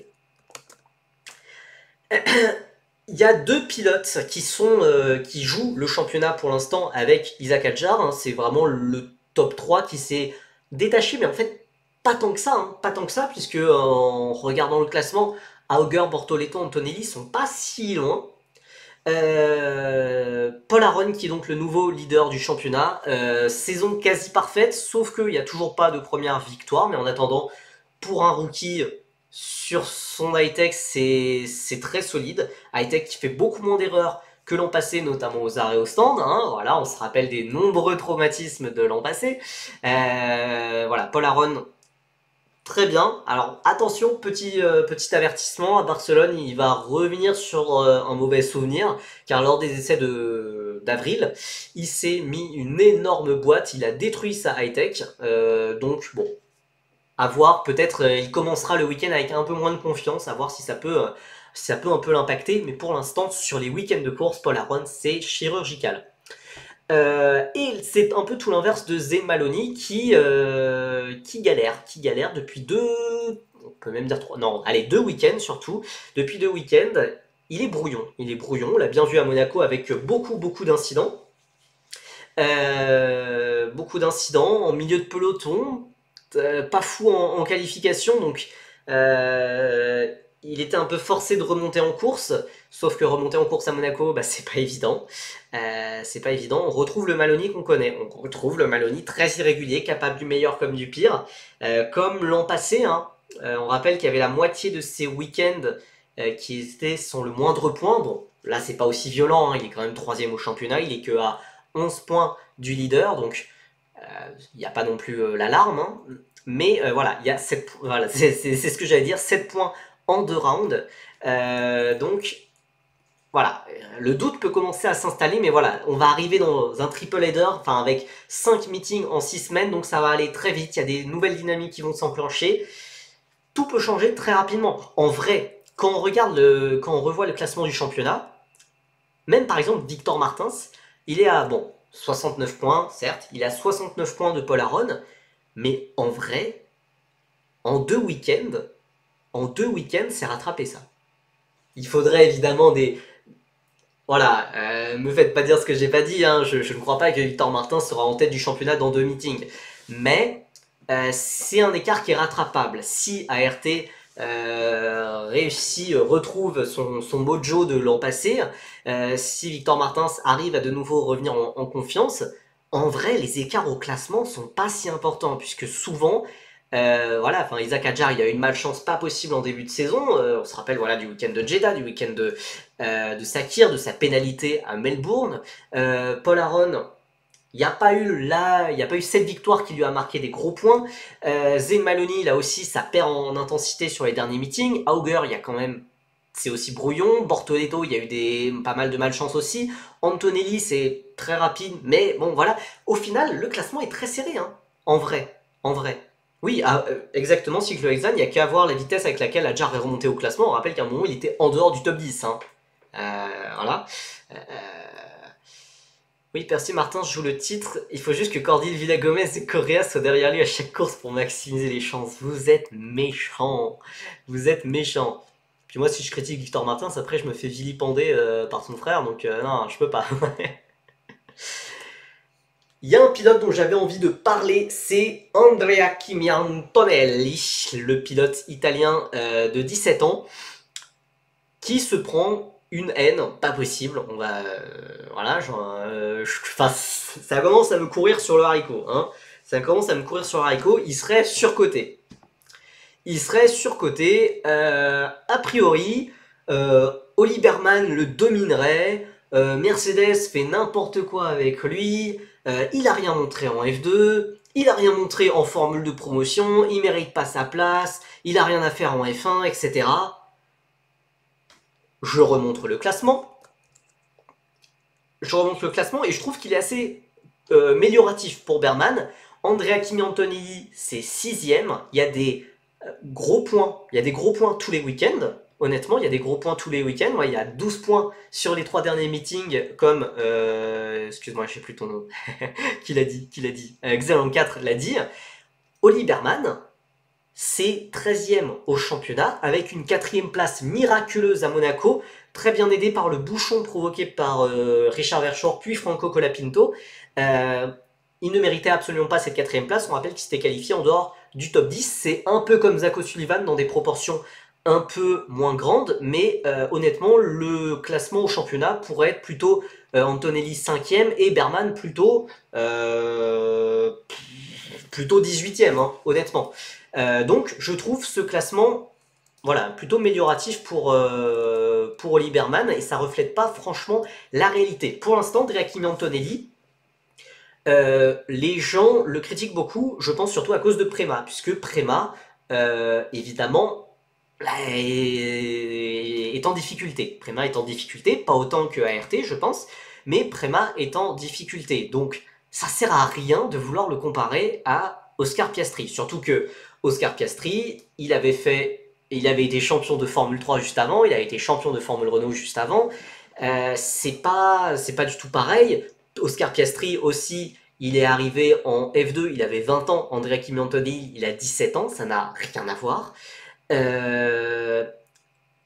Speaker 1: Il y a deux pilotes qui jouent le championnat pour l'instant avec Isaac Hadjar. Hein, c'est vraiment le top 3 qui s'est détaché, mais en fait, pas tant que ça. Hein, pas tant que ça, puisque en regardant le classement, Auger, Bortoleto, Antonelli sont pas si loin. Paul Aron, qui est donc le nouveau leader du championnat. Saison quasi parfaite, sauf qu'il n'y a toujours pas de première victoire, mais en attendant, pour un rookie sur son high-tech, c'est très solide. High-tech qui fait beaucoup moins d'erreurs que l'an passé, notamment aux arrêts au stand. Hein. Voilà, on se rappelle des nombreux traumatismes de l'an passé. Voilà, Paul Aron, très bien. Alors attention, petit avertissement, à Barcelone, il va revenir sur un mauvais souvenir, car lors des essais d'avril, il s'est mis une énorme boîte, il a détruit sa high-tech. Donc bon, à voir, peut-être il commencera le week-end avec un peu moins de confiance, à voir si ça peut un peu l'impacter, mais pour l'instant, sur les week-ends de course, Paul Aron, c'est chirurgical. Et c'est un peu tout l'inverse de Zé Maloney qui galère depuis on peut même dire trois, non, allez, 2 week-ends surtout. Depuis 2 week-ends, il est brouillon, on l'a bien vu à Monaco avec beaucoup d'incidents. Beaucoup d'incidents en milieu de peloton, pas fou en qualification, donc il était un peu forcé de remonter en course, sauf que remonter en course à Monaco, bah, c'est pas évident. On retrouve le Maloney qu'on connaît, on retrouve le Maloney très irrégulier, capable du meilleur comme du pire, comme l'an passé. Hein. On rappelle qu'il y avait la moitié de ses week-ends qui étaient sans le moindre point. Bon, là c'est pas aussi violent, hein. Il est quand même 3ème au championnat, il est que à 11 points du leader, donc il n'y a pas non plus l'alarme, hein. Mais voilà, il y a 7 voilà, c'est ce que j'allais dire, 7 points en 2 rounds. Donc voilà, le doute peut commencer à s'installer, mais voilà, on va arriver dans un triple header, enfin avec 5 meetings en 6 semaines, donc ça va aller très vite, il y a des nouvelles dynamiques qui vont s'enclencher. Tout peut changer très rapidement. En vrai, quand on revoit le classement du championnat, même par exemple Victor Martins, il est à 69 points, certes, il est à 69 points de Paul Aron, mais en vrai, en 2 week-ends, c'est rattrapé ça. Il faudrait évidemment des... Voilà, me faites pas dire ce que j'ai pas dit, hein. Je ne crois pas que Victor Martins sera en tête du championnat dans 2 meetings. Mais c'est un écart qui est rattrapable. Si ART retrouve son mojo de l'an passé, si Victor Martins arrive à de nouveau revenir en confiance, en vrai, les écarts au classement sont pas si importants, puisque souvent, voilà, enfin Isaac Hadjar, il a eu une malchance pas possible en début de saison. On se rappelle voilà, du week-end de Jeddah, du week-end de Sakir, de sa pénalité à Melbourne. Paul Aron, il n'y a pas eu cette victoire qui lui a marqué des gros points. Zé Maloney, là aussi, ça perd en intensité sur les derniers meetings. Auger, il y a quand même, c'est aussi brouillon. Bortoleto, il y a eu pas mal de malchance aussi. Antonelli, c'est très rapide, mais bon, voilà. Au final, le classement est très serré, hein. En vrai, en vrai. Oui, exactement, cycle Exane, il n'y a qu'à voir la vitesse avec laquelle Hadjar est remonté au classement. On rappelle qu'à un moment, il était en dehors du top 10. Hein. Voilà. Oui, Percy Martin joue le titre. Il faut juste que Cordil Villagomez et Correa soient derrière lui à chaque course pour maximiser les chances. Vous êtes méchant. Vous êtes méchant. Puis moi, si je critique Victor Martins, après je me fais vilipender par son frère, donc non, je peux pas. Il y a un pilote dont j'avais envie de parler, c'est Andrea Kimi Antonelli, le pilote italien de 17 ans, qui se prend une haine pas possible. On va, voilà, ça commence à me courir sur le haricot, hein. Ça commence à me courir sur le haricot. Il serait surcoté. A priori, Oliverman le dominerait. Mercedes fait n'importe quoi avec lui. Il a rien montré en F2. Il a rien montré en formule de promotion. Il mérite pas sa place. Il a rien à faire en F1, etc. Je remonte le classement. Et je trouve qu'il est assez mélioratif pour Berman. Andrea Kimi Antonelli, c'est 6ème. Il y a des gros points. Il y a des gros points tous les week-ends. Honnêtement, il y a des gros points tous les week-ends. Ouais, il y a 12 points sur les 3 derniers meetings, comme... excuse-moi, je sais plus ton nom. Qui l'a dit Xenon 4 l'a dit. Oli Berman, c'est 13ème au championnat, avec une 4ème place miraculeuse à Monaco, très bien aidé par le bouchon provoqué par Richard Verschoor puis Franco Colapinto. Il ne méritait absolument pas cette 4ème place. On rappelle qu'il s'était qualifié en dehors du top 10. C'est un peu comme Zach O'Sullivan dans des proportions un peu moins grandes, mais honnêtement, le classement au championnat pourrait être plutôt Antonelli 5ème et Berman plutôt 18ème, hein, honnêtement. Donc je trouve ce classement voilà, plutôt amélioratif pour Oli Berman, et ça reflète pas franchement la réalité. Pour l'instant, Kimi Antonelli, les gens le critiquent beaucoup, je pense surtout à cause de Prema, puisque Prema, évidemment, est en difficulté. Prema est en difficulté, pas autant que ART, je pense, mais Prema est en difficulté. Donc, ça sert à rien de vouloir le comparer à Oscar Piastri. Surtout que Oscar Piastri, il avait été champion de Formule 3 juste avant, il a été champion de Formule Renault juste avant. C'est pas du tout pareil. Oscar Piastri aussi, il est arrivé en F2, il avait 20 ans. Andrea Kimi Antonelli, il a 17 ans, ça n'a rien à voir.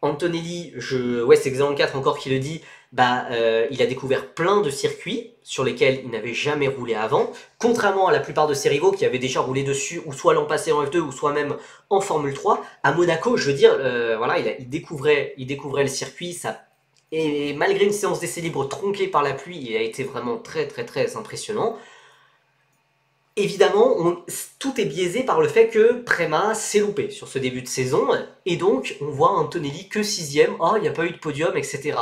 Speaker 1: Antonelli, c'est Xenon 4 encore qui le dit, il a découvert plein de circuits sur lesquels il n'avait jamais roulé avant, contrairement à la plupart de ses rivaux qui avaient déjà roulé dessus, ou soit l'an passé en F2, ou soit même en Formule 3. À Monaco, je veux dire, il découvrait le circuit, et malgré une séance d'essai libre tronquée par la pluie, il a été vraiment très très très impressionnant. Évidemment, tout est biaisé par le fait que Prema s'est loupé sur ce début de saison, et donc on voit Antonelli que 6ème, il n'y a pas eu de podium, etc.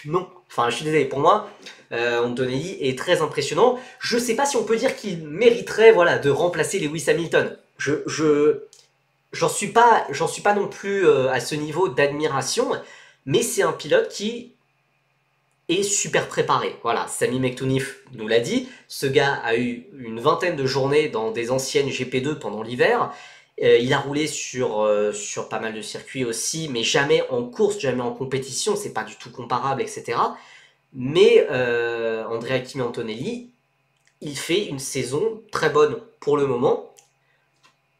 Speaker 1: Non, enfin je suis désolé, pour moi, Antonelli est très impressionnant. Je sais pas si on peut dire qu'il mériterait de remplacer Lewis Hamilton. J'en suis pas non plus à ce niveau d'admiration, mais c'est un pilote qui est super préparé. Voilà, Sami Mektounif nous l'a dit, ce gars a eu une vingtaine de journées dans des anciennes GP2 pendant l'hiver. Il a roulé sur pas mal de circuits aussi, mais jamais en course, jamais en compétition, c'est pas du tout comparable, etc. Mais Andrea Kimi Antonelli, il fait une saison très bonne pour le moment.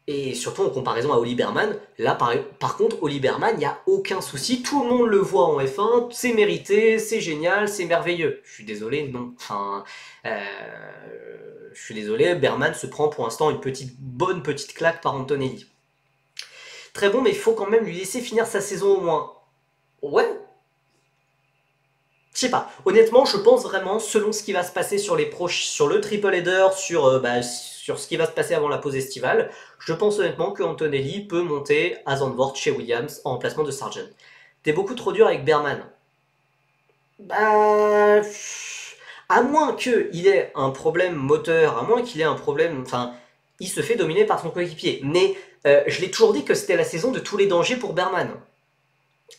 Speaker 1: Et surtout en comparaison à Oli Berman, là par contre, Oli Berman, il n'y a aucun souci, tout le monde le voit en F1, c'est mérité, c'est génial, c'est merveilleux. Je suis désolé, non. Enfin, je suis désolé, Berman se prend pour l'instant une bonne petite claque par Antonelli. Très bon, mais il faut quand même lui laisser finir sa saison au moins. Ouais. Je sais pas. Honnêtement, je pense vraiment, selon ce qui va se passer sur le triple header, sur ce qui va se passer avant la pause estivale, je pense honnêtement que Antonelli peut monter à Zandvoort chez Williams en remplacement de Sargent. T'es beaucoup trop dur avec Berman. À moins qu'il ait un problème moteur, à moins qu'il ait un problème... Enfin, il se fait dominer par son coéquipier. Mais je l'ai toujours dit que c'était la saison de tous les dangers pour Berman.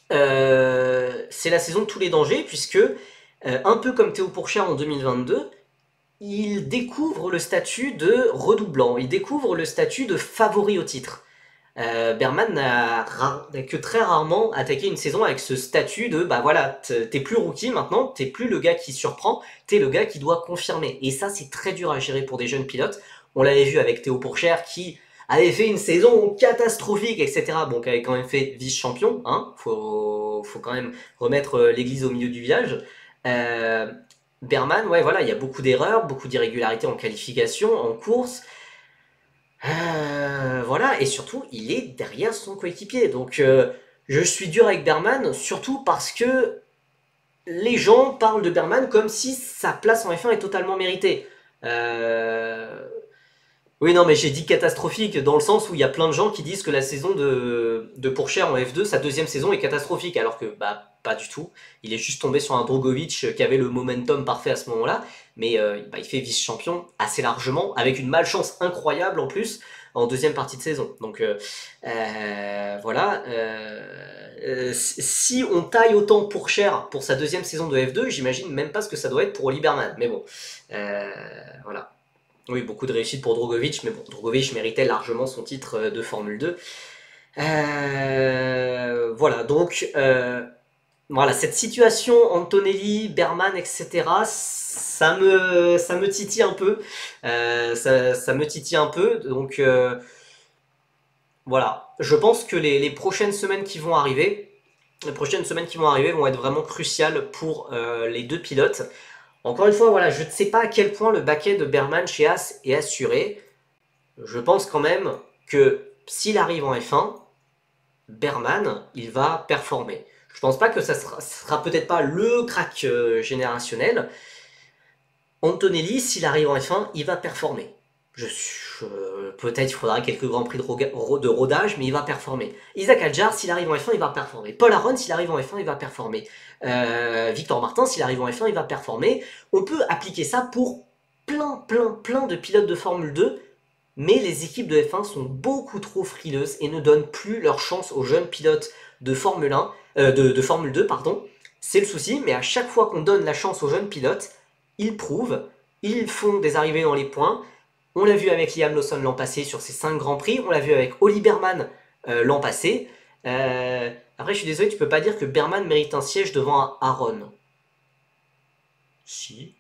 Speaker 1: C'est la saison de tous les dangers, puisque, un peu comme Théo Pourchaire en 2022, il découvre le statut de redoublant, il découvre le statut de favori au titre. Berman n'a que très rarement attaqué une saison avec ce statut de t'es plus rookie maintenant, t'es plus le gars qui surprend, t'es le gars qui doit confirmer. Et ça, c'est très dur à gérer pour des jeunes pilotes. On l'avait vu avec Théo Pourchaire qui avait fait une saison catastrophique, etc. Bon, qui avait quand même fait vice-champion, hein. Faut quand même remettre l'église au milieu du village. Euh, Berman, ouais, voilà, il y a beaucoup d'erreurs, beaucoup d'irrégularités en qualification, en course. Voilà, et surtout, il est derrière son coéquipier. Donc, je suis dur avec Berman, surtout parce que les gens parlent de Berman comme si sa place en F1 est totalement méritée. Euh, Oui, non, mais j'ai dit catastrophique dans le sens où il y a plein de gens qui disent que la saison de Pourchaire en F2, sa deuxième saison est catastrophique, alors que bah pas du tout. Il est juste tombé sur un Drogovic qui avait le momentum parfait à ce moment-là, mais bah, il fait vice-champion assez largement, avec une malchance incroyable en plus en deuxième partie de saison. Donc voilà. Si on taille autant Pourchaire pour sa deuxième saison de F2, j'imagine même pas ce que ça doit être pour Oli Berman. Mais bon, voilà. Oui, beaucoup de réussite pour Drogovic, mais bon, Drogovic méritait largement son titre de Formule 2. Voilà, donc, voilà, cette situation, Antonelli, Berman, etc., ça me titille un peu. Ça me titille un peu, donc voilà. Je pense que les prochaines semaines qui vont arriver, vont être vraiment cruciales pour les deux pilotes. Encore une fois, voilà, je ne sais pas à quel point le baquet de Berman chez As est assuré. Je pense quand même que s'il arrive en F1, Berman, il va performer. Je pense pas que ça sera peut-être pas le crack générationnel. Antonelli, s'il arrive en F1, il va performer. Peut-être il faudra quelques grands prix de rodage, mais il va performer. Isaac Adjar, s'il arrive en F1, il va performer. Paul Aron, s'il arrive en F1, il va performer. Victor Martin, s'il arrive en F1, il va performer. On peut appliquer ça pour plein de pilotes de Formule 2, mais les équipes de F1 sont beaucoup trop frileuses et ne donnent plus leur chance aux jeunes pilotes de Formule 1, de Formule 2, pardon. C'est le souci, mais à chaque fois qu'on donne la chance aux jeunes pilotes, ils prouvent, ils font des arrivées dans les points. On l'a vu avec Liam Lawson l'an passé sur ses 5 grands prix, on l'a vu avec Oli Berman l'an passé. Après, je suis désolé, tu peux pas dire que Berman mérite un siège devant un Aaron. Si.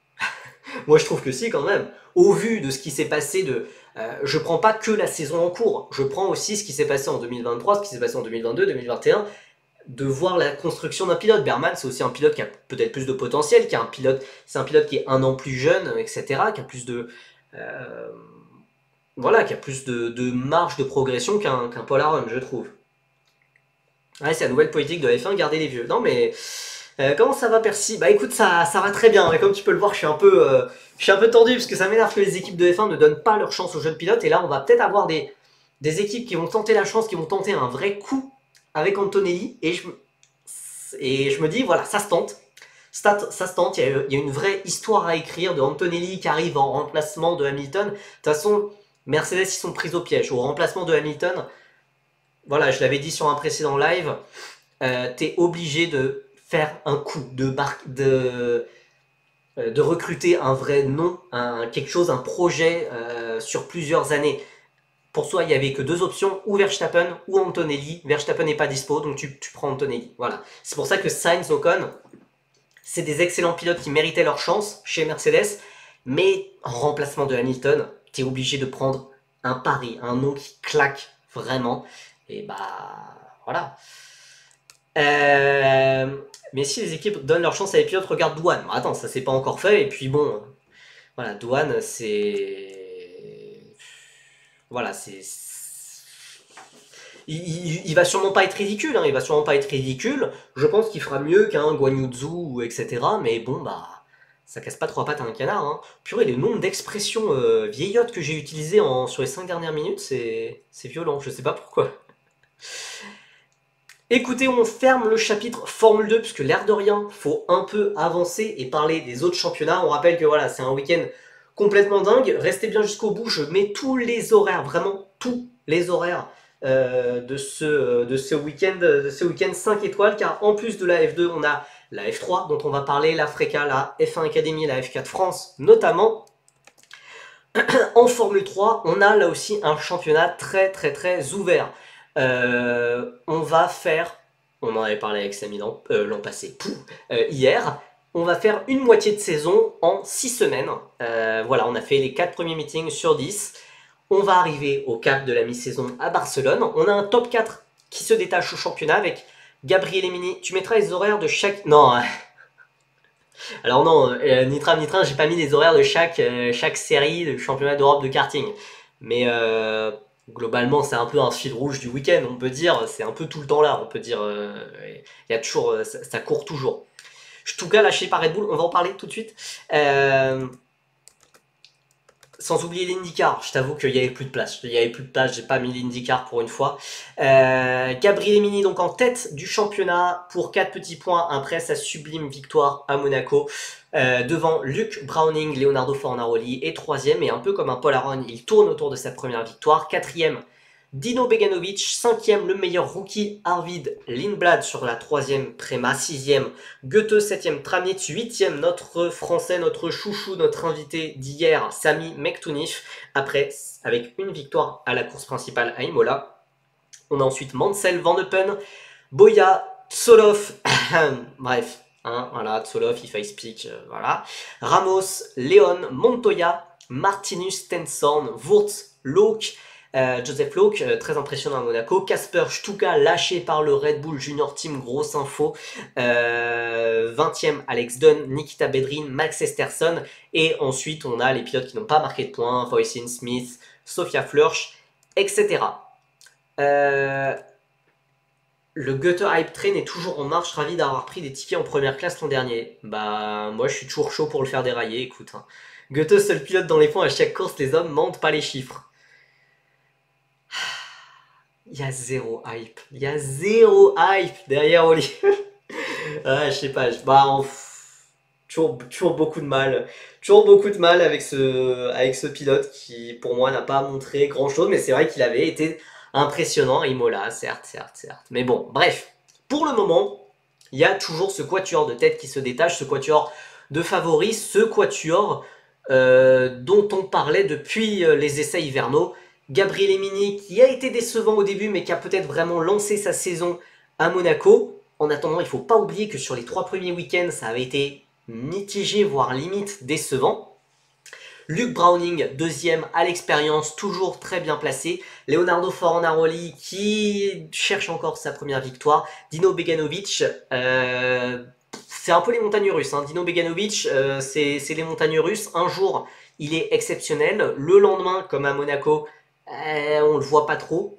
Speaker 1: Moi, je trouve que si, quand même. Au vu de ce qui s'est passé je prends pas que la saison en cours, je prends aussi ce qui s'est passé en 2023, ce qui s'est passé en 2022, 2021, de voir la construction d'un pilote. Berman, c'est aussi un pilote qui a peut-être plus de potentiel, c'est un pilote qui est un an plus jeune, etc., qui a plus de... voilà, qui a plus de marge de progression qu'un Paul Aron, je trouve. Ouais, c'est la nouvelle politique de F1, garder les vieux. Non, mais... comment ça va, Percy? Bah écoute, ça va très bien, mais comme tu peux le voir, je suis un peu tendu, parce que ça m'énerve que les équipes de F1 ne donnent pas leur chance aux jeunes pilotes, et là, on va peut-être avoir des équipes qui vont tenter la chance, qui vont tenter un vrai coup avec Antonelli, et je me dis, voilà, ça se tente. Ça se tente, il y a une vraie histoire à écrire de Antonelli qui arrive en remplacement de Hamilton. De toute façon, Mercedes, ils sont pris au piège. Au remplacement de Hamilton, voilà, je l'avais dit sur un précédent live, t'es obligé de faire un coup, de recruter un vrai nom, quelque chose, un projet sur plusieurs années. Pour soi, il n'y avait que deux options, ou Verstappen ou Antonelli. Verstappen n'est pas dispo, donc tu prends Antonelli. Voilà. C'est pour ça que Sainz, Ocon, c'est des excellents pilotes qui méritaient leur chance chez Mercedes, mais en remplacement de Hamilton, tu es obligé de prendre un pari, un nom qui claque vraiment. Et bah voilà. Mais si les équipes donnent leur chance à les pilotes, regarde Douane. Attends, ça s'est pas encore fait, et puis bon, voilà, Douane, c'est... Voilà, c'est... Il va sûrement pas être ridicule, hein, il va sûrement pas être ridicule. Je pense qu'il fera mieux qu'un Guan Yu Zhou, etc. Mais bon, bah, ça casse pas trois pattes à un canard. Hein. Purée, le nombre d'expressions vieillottes que j'ai utilisées sur les 5 dernières minutes, c'est violent, je sais pas pourquoi. Écoutez, on ferme le chapitre Formule 2, puisque l'air de rien, faut un peu avancer et parler des autres championnats. On rappelle que voilà, c'est un week-end complètement dingue. Restez bien jusqu'au bout, je mets tous les horaires, vraiment tous les horaires de ce week-end 5 étoiles, car en plus de la F2, on a la F3 dont on va parler, la Freca, la F1 Academy, la F4 France notamment. En Formule 3, on a là aussi un championnat très ouvert. On va faire, on en avait parlé avec Samy l'an passé, hier, on va faire une moitié de saison en 6 semaines. Voilà, on a fait les 4 premiers meetings sur 10. On va arriver au cap de la mi-saison à Barcelone. On a un top 4 qui se détache au championnat avec Gabriel Emini. Tu mettras les horaires de chaque... Non, alors non, Nitram, j'ai pas mis les horaires de chaque série de championnat d'Europe de karting. Mais globalement, c'est un peu un fil rouge du week-end, on peut dire. C'est un peu tout le temps là, on peut dire. Il y a toujours, ça court toujours. Stuka lâché par Red Bull, on va en parler tout de suite. Sans oublier l'IndyCar, je t'avoue qu'il n'y avait plus de place. Il n'y avait plus de place, j'ai pas mis l'IndyCar pour une fois. Gabriel Emini donc en tête du championnat pour 4 petits points après sa sublime victoire à Monaco. Devant Luke Browning, Leonardo Fornaroli est 3ème et un peu comme un Paul Aron, il tourne autour de sa première victoire. 4ème, Dino Beganovic, 5ème, le meilleur rookie Arvid Lindblad sur la 3ème Prema, 6ème Goethe, 7ème Tramnitz, 8ème notre français, notre chouchou, notre invité d'hier, Sami Mektounif, après avec une victoire à la course principale à Imola. On a ensuite Mansell, Van Eupen, Boya, Tsolov, bref, hein, voilà, Tsolov, if I speak, voilà. Ramos, Léon, Montoya, Martinus, Tensorn, Wurz, Locke, Joseph Locke, très impressionnant à Monaco. Casper Stuka, lâché par le Red Bull Junior Team, grosse info. 20ème, Alex Dunn, Nikita Bedrin, Max Esterson. Et ensuite, on a les pilotes qui n'ont pas marqué de points, Voisin Smith, Sophia Flörsch, etc. Le Goethe Hype Train est toujours en marche, ravi d'avoir pris des tickets en première classe l'an dernier. Bah, moi je suis toujours chaud pour le faire dérailler, écoute. Hein. Goethe, seul pilote dans les points à chaque course, les hommes mentent pas les chiffres. Il y a zéro hype. Il y a zéro hype derrière Oli. Ah, je sais pas. Toujours beaucoup de mal. Toujours beaucoup de mal avec ce pilote qui, pour moi, n'a pas montré grand chose. Mais c'est vrai qu'il avait été impressionnant à Imola, certes. Mais bon, bref. Pour le moment, il y a toujours ce quatuor de tête qui se détache, ce quatuor de favoris, ce quatuor dont on parlait depuis les essais hivernaux. Gabriel Emini qui a été décevant au début mais qui a peut-être vraiment lancé sa saison à Monaco. En attendant, il ne faut pas oublier que sur les 3 premiers week-ends, ça avait été mitigé, voire limite décevant. Luke Browning, 2ème à l'expérience, toujours très bien placé. Leonardo Fornaroli qui cherche encore sa première victoire. Dino Beganovic, c'est un peu les montagnes russes. Hein. Dino Beganovic, c'est les montagnes russes. Un jour, il est exceptionnel. Le lendemain, comme à Monaco, on le voit pas trop.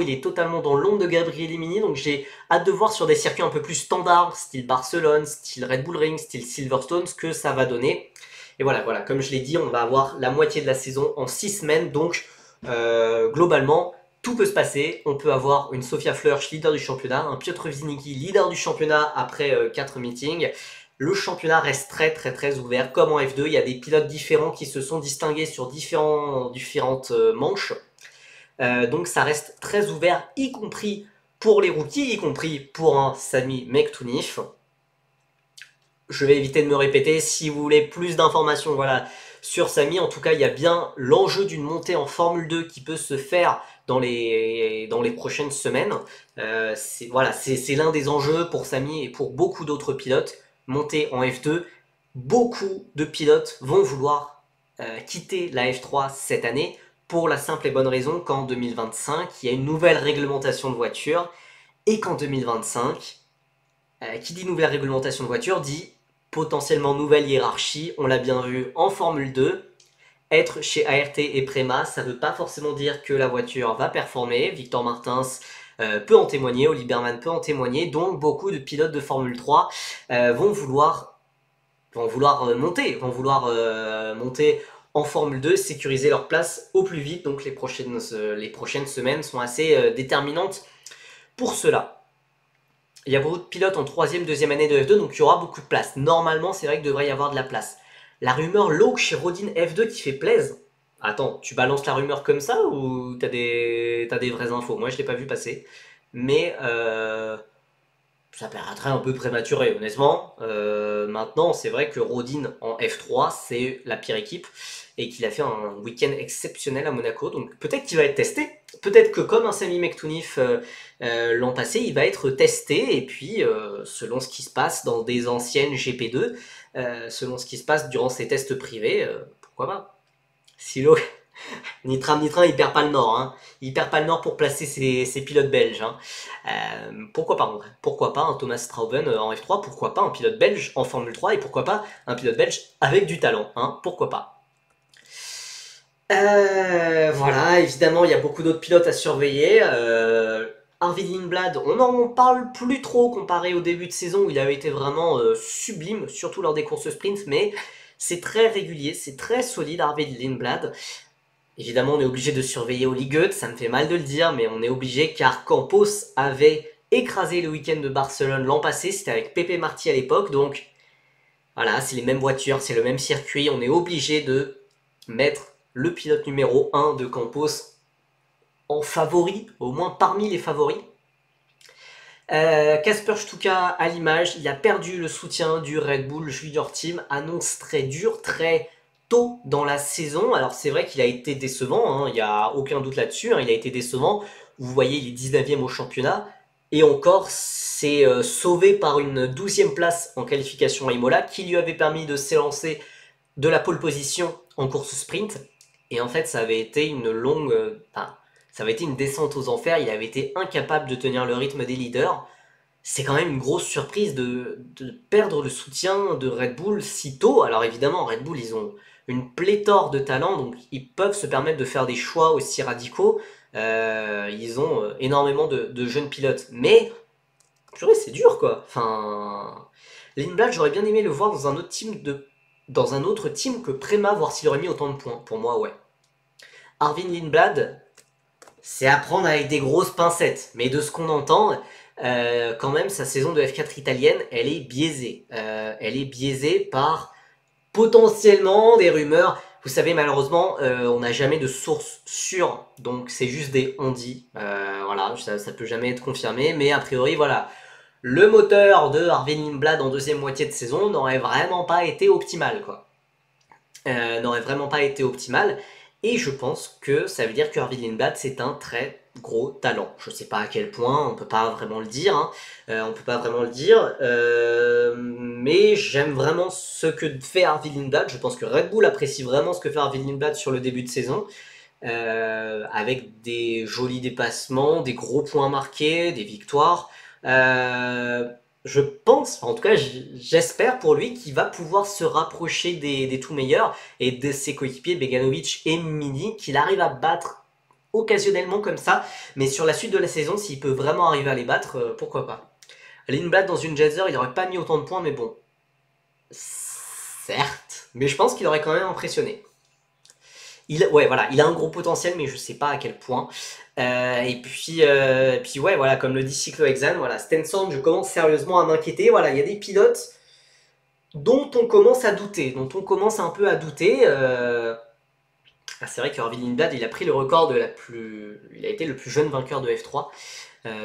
Speaker 1: Il est totalement dans l'ombre de Gabriel Emini. Donc j'ai hâte de voir sur des circuits un peu plus standards, style Barcelone, style Red Bull Ring, style Silverstone, ce que ça va donner. Et voilà, comme je l'ai dit, on va avoir la moitié de la saison en 6 semaines. Donc globalement, tout peut se passer. On peut avoir une Sophia Flörsch, leader du championnat, un Piotr Wiznicki, leader du championnat après 4 meetings. Le championnat reste très ouvert, comme en F2, il y a des pilotes différents qui se sont distingués sur différentes manches. Donc ça reste très ouvert, y compris pour les rookies, y compris pour un Sami Mektounif. Je vais éviter de me répéter, si vous voulez plus d'informations voilà, sur Sami, en tout cas il y a bien l'enjeu d'une montée en Formule 2 qui peut se faire dans les prochaines semaines. C'est l'un des enjeux pour Sami et pour beaucoup d'autres pilotes. Monter en F2, beaucoup de pilotes vont vouloir quitter la F3 cette année pour la simple et bonne raison qu'en 2025, il y a une nouvelle réglementation de voiture et qu'en 2025, qui dit nouvelle réglementation de voiture dit potentiellement nouvelle hiérarchie. On l'a bien vu en Formule 2. Être chez ART et Prema, ça ne veut pas forcément dire que la voiture va performer. Victor Martins peut en témoigner, Oli Berman peut en témoigner, donc beaucoup de pilotes de Formule 3 vont vouloir monter en Formule 2, sécuriser leur place au plus vite, donc les prochaines semaines sont assez déterminantes pour cela. Il y a beaucoup de pilotes en 3ème, 2ème année de F2, donc il y aura beaucoup de place. Normalement, c'est vrai qu'il devrait y avoir de la place. La rumeur Locke chez Rodin F2 qui fait plaise. Attends, tu balances la rumeur comme ça ou t'as des vraies infos? Moi, je l'ai pas vu passer. Mais ça paraîtrait un peu prématuré, honnêtement. Maintenant, c'est vrai que Rodin en F3, c'est la pire équipe et qu'il a fait un week-end exceptionnel à Monaco. Donc peut-être qu'il va être testé. Peut-être que comme un Sami Mektounif l'an passé, il va être testé. Et puis, selon ce qui se passe dans des anciennes GP2, selon ce qui se passe durant ces tests privés, pourquoi pas. Si Nitram, il perd pas le nord. Hein. Il perd pas le nord pour placer ses pilotes belges. Hein. Pourquoi pas en vrai? Pourquoi pas un Thomas Strauben en F3? Pourquoi pas un pilote belge en Formule 3? Et pourquoi pas un pilote belge avec du talent? Hein. Pourquoi pas? Voilà, évidemment, il y a beaucoup d'autres pilotes à surveiller. Arvid Lindblad, on n'en parle plus trop comparé au début de saison où il avait été vraiment sublime, surtout lors des courses sprint, mais c'est très régulier, c'est très solide Arvid Lindblad. Évidemment, on est obligé de surveiller Oli Goethe, ça me fait mal de le dire, mais on est obligé car Campos avait écrasé le week-end de Barcelone l'an passé, c'était avec Pepe Marty à l'époque, donc voilà, c'est les mêmes voitures, c'est le même circuit, on est obligé de mettre le pilote numéro 1 de Campos en favori, au moins parmi les favoris. Kasper Stuka à l'image, il a perdu le soutien du Red Bull Junior Team, annonce très dure, très tôt dans la saison. Alors c'est vrai qu'il a été décevant, il n'y a aucun doute là-dessus, il a été décevant. Vous voyez, il est 19e au championnat, et encore c'est sauvé par une 12e place en qualification à Imola, qui lui avait permis de s'élancer de la pole position en course sprint. Et en fait, ça avait été une longue... ça avait été une descente aux enfers, il avait été incapable de tenir le rythme des leaders. C'est quand même une grosse surprise de perdre le soutien de Red Bull si tôt. Alors évidemment, Red Bull, ils ont une pléthore de talents, donc ils peuvent se permettre de faire des choix aussi radicaux. Ils ont énormément de jeunes pilotes. Mais, purée, c'est dur quoi. Enfin, Lindblad, j'aurais bien aimé le voir dans un autre team dans un autre team que Prema, voir s'il aurait mis autant de points. Pour moi, ouais. Arvin Lindblad, c'est à prendre avec des grosses pincettes. Mais de ce qu'on entend, quand même, sa saison de F4 italienne, elle est biaisée. Elle est biaisée par potentiellement des rumeurs. Vous savez, malheureusement, on n'a jamais de source sûre. Donc, c'est juste des on-dit. Voilà, ça peut jamais être confirmé. Mais a priori, voilà. Le moteur de Arvin Lindblad en deuxième moitié de saison n'aurait vraiment pas été optimal, quoi. N'aurait vraiment pas été optimal. Et je pense que ça veut dire que Arvid Lindblad, c'est un très gros talent. Je sais pas à quel point, on peut pas vraiment le dire. Hein. On peut pas vraiment le dire. Mais j'aime vraiment ce que fait Arvid Lindblad. Je pense que Red Bull apprécie vraiment ce que fait Arvid Lindblad sur le début de saison. Avec des jolis dépassements, des gros points marqués, des victoires. Je pense, en tout cas j'espère pour lui qu'il va pouvoir se rapprocher des tout meilleurs et de ses coéquipiers Beganovic et Mini, qu'il arrive à battre occasionnellement comme ça, mais sur la suite de la saison, s'il peut vraiment arriver à les battre, pourquoi pas. Lindblad dans une Jazzer, il n'aurait pas mis autant de points, mais bon, certes, mais je pense qu'il aurait quand même impressionné. Ouais, voilà, il a un gros potentiel, mais je sais pas à quel point. Puis ouais, voilà, comme le dit Cyclo-Exan, voilà, Stenson, je commence sérieusement à m'inquiéter. Voilà, il y a des pilotes dont on commence à douter, dont on commence un peu à douter. C'est vrai que Arvid Lindblad, il a pris le record il a été le plus jeune vainqueur de F3.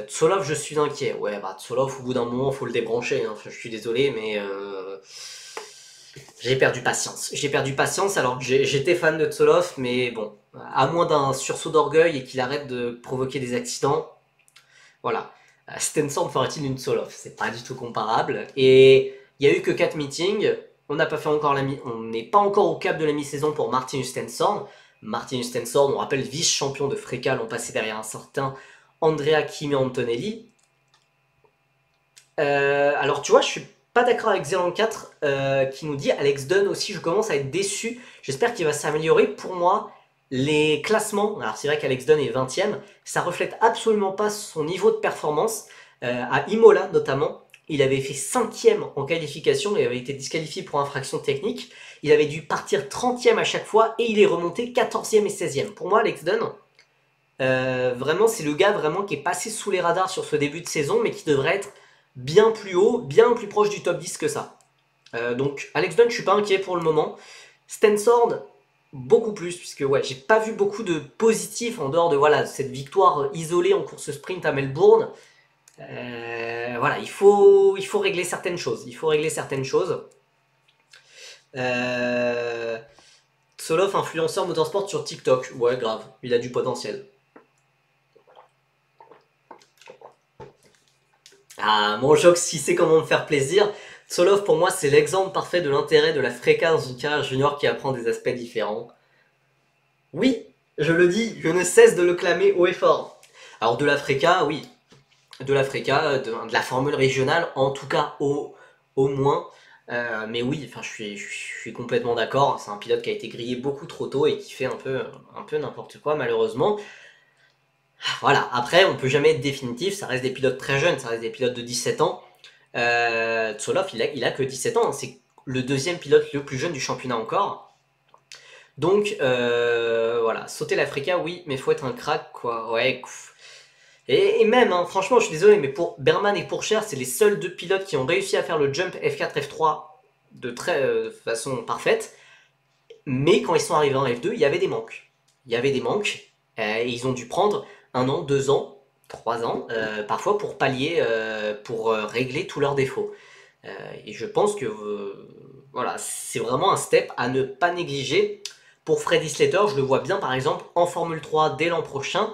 Speaker 1: Tsolov, je suis inquiet. Ouais, bah Tsolov, au bout d'un moment, faut le débrancher. Hein. Je suis désolé, mais j'ai perdu patience. J'ai perdu patience alors que j'étais fan de Tsolov, mais bon, à moins d'un sursaut d'orgueil et qu'il arrête de provoquer des accidents, voilà. Stenson ferait-il une Tsolov? C'est pas du tout comparable. Et il y a eu que 4 meetings. On n'a pas fait encore on n'est pas encore au cap de la mi-saison pour Martin Stenson. Martin Stenson, on rappelle vice-champion de Freca l'an passé derrière un certain Andrea Kimi Antonelli. Alors tu vois, je suis pas d'accord avec Zeland 4 qui nous dit Alex Dunn aussi, je commence à être déçu. J'espère qu'il va s'améliorer. Pour moi, les classements, alors c'est vrai qu'Alex Dunn est 20ème, ça reflète absolument pas son niveau de performance. À Imola notamment, il avait fait 5ème en qualification, il avait été disqualifié pour infraction technique. Il avait dû partir 30ème à chaque fois et il est remonté 14ème et 16ème. Pour moi, Alex Dunn, vraiment, c'est le gars vraiment qui est passé sous les radars sur ce début de saison, mais qui devrait être bien plus haut, bien plus proche du top 10 que ça. Donc Alex Dunn, je suis pas inquiet pour le moment. Stensord, beaucoup plus, puisque ouais, j'ai pas vu beaucoup de positifs en dehors de voilà, cette victoire isolée en course sprint à Melbourne. Voilà, il faut régler certaines choses. Il faut régler certaines choses. Soloff, influenceur motorsport sur TikTok. Ouais, grave, il a du potentiel. Ah, mon Jox, il sait comment me faire plaisir. Tsolov, pour moi, c'est l'exemple parfait de l'intérêt de la fréquence d'une carrière junior qui apprend des aspects différents. Oui, je le dis, je ne cesse de le clamer haut et fort. Alors de l'Africa, oui, de l'Africa, de la formule régionale, en tout cas au moins. Mais oui, enfin, je suis complètement d'accord. C'est un pilote qui a été grillé beaucoup trop tôt et qui fait un peu n'importe quoi, malheureusement. Voilà, après, on peut jamais être définitif. Ça reste des pilotes très jeunes, ça reste des pilotes de 17 ans. Tsolov, il a que 17 ans. C'est le deuxième pilote le plus jeune du championnat encore. Donc, voilà, sauter l'Africa, oui, mais faut être un crack, quoi. Ouais, et même, hein, franchement, je suis désolé, mais pour Berman et Pourchaire, c'est les seuls deux pilotes qui ont réussi à faire le jump F4, F3 de façon parfaite. Mais quand ils sont arrivés en F2, il y avait des manques. Il y avait des manques. Et ils ont dû prendre 1 an, 2 ans, 3 ans, parfois pour pallier, pour régler tous leurs défauts. Et je pense que voilà, c'est vraiment un step à ne pas négliger. Pour Freddy Slater, je le vois bien par exemple en Formule 3 dès l'an prochain,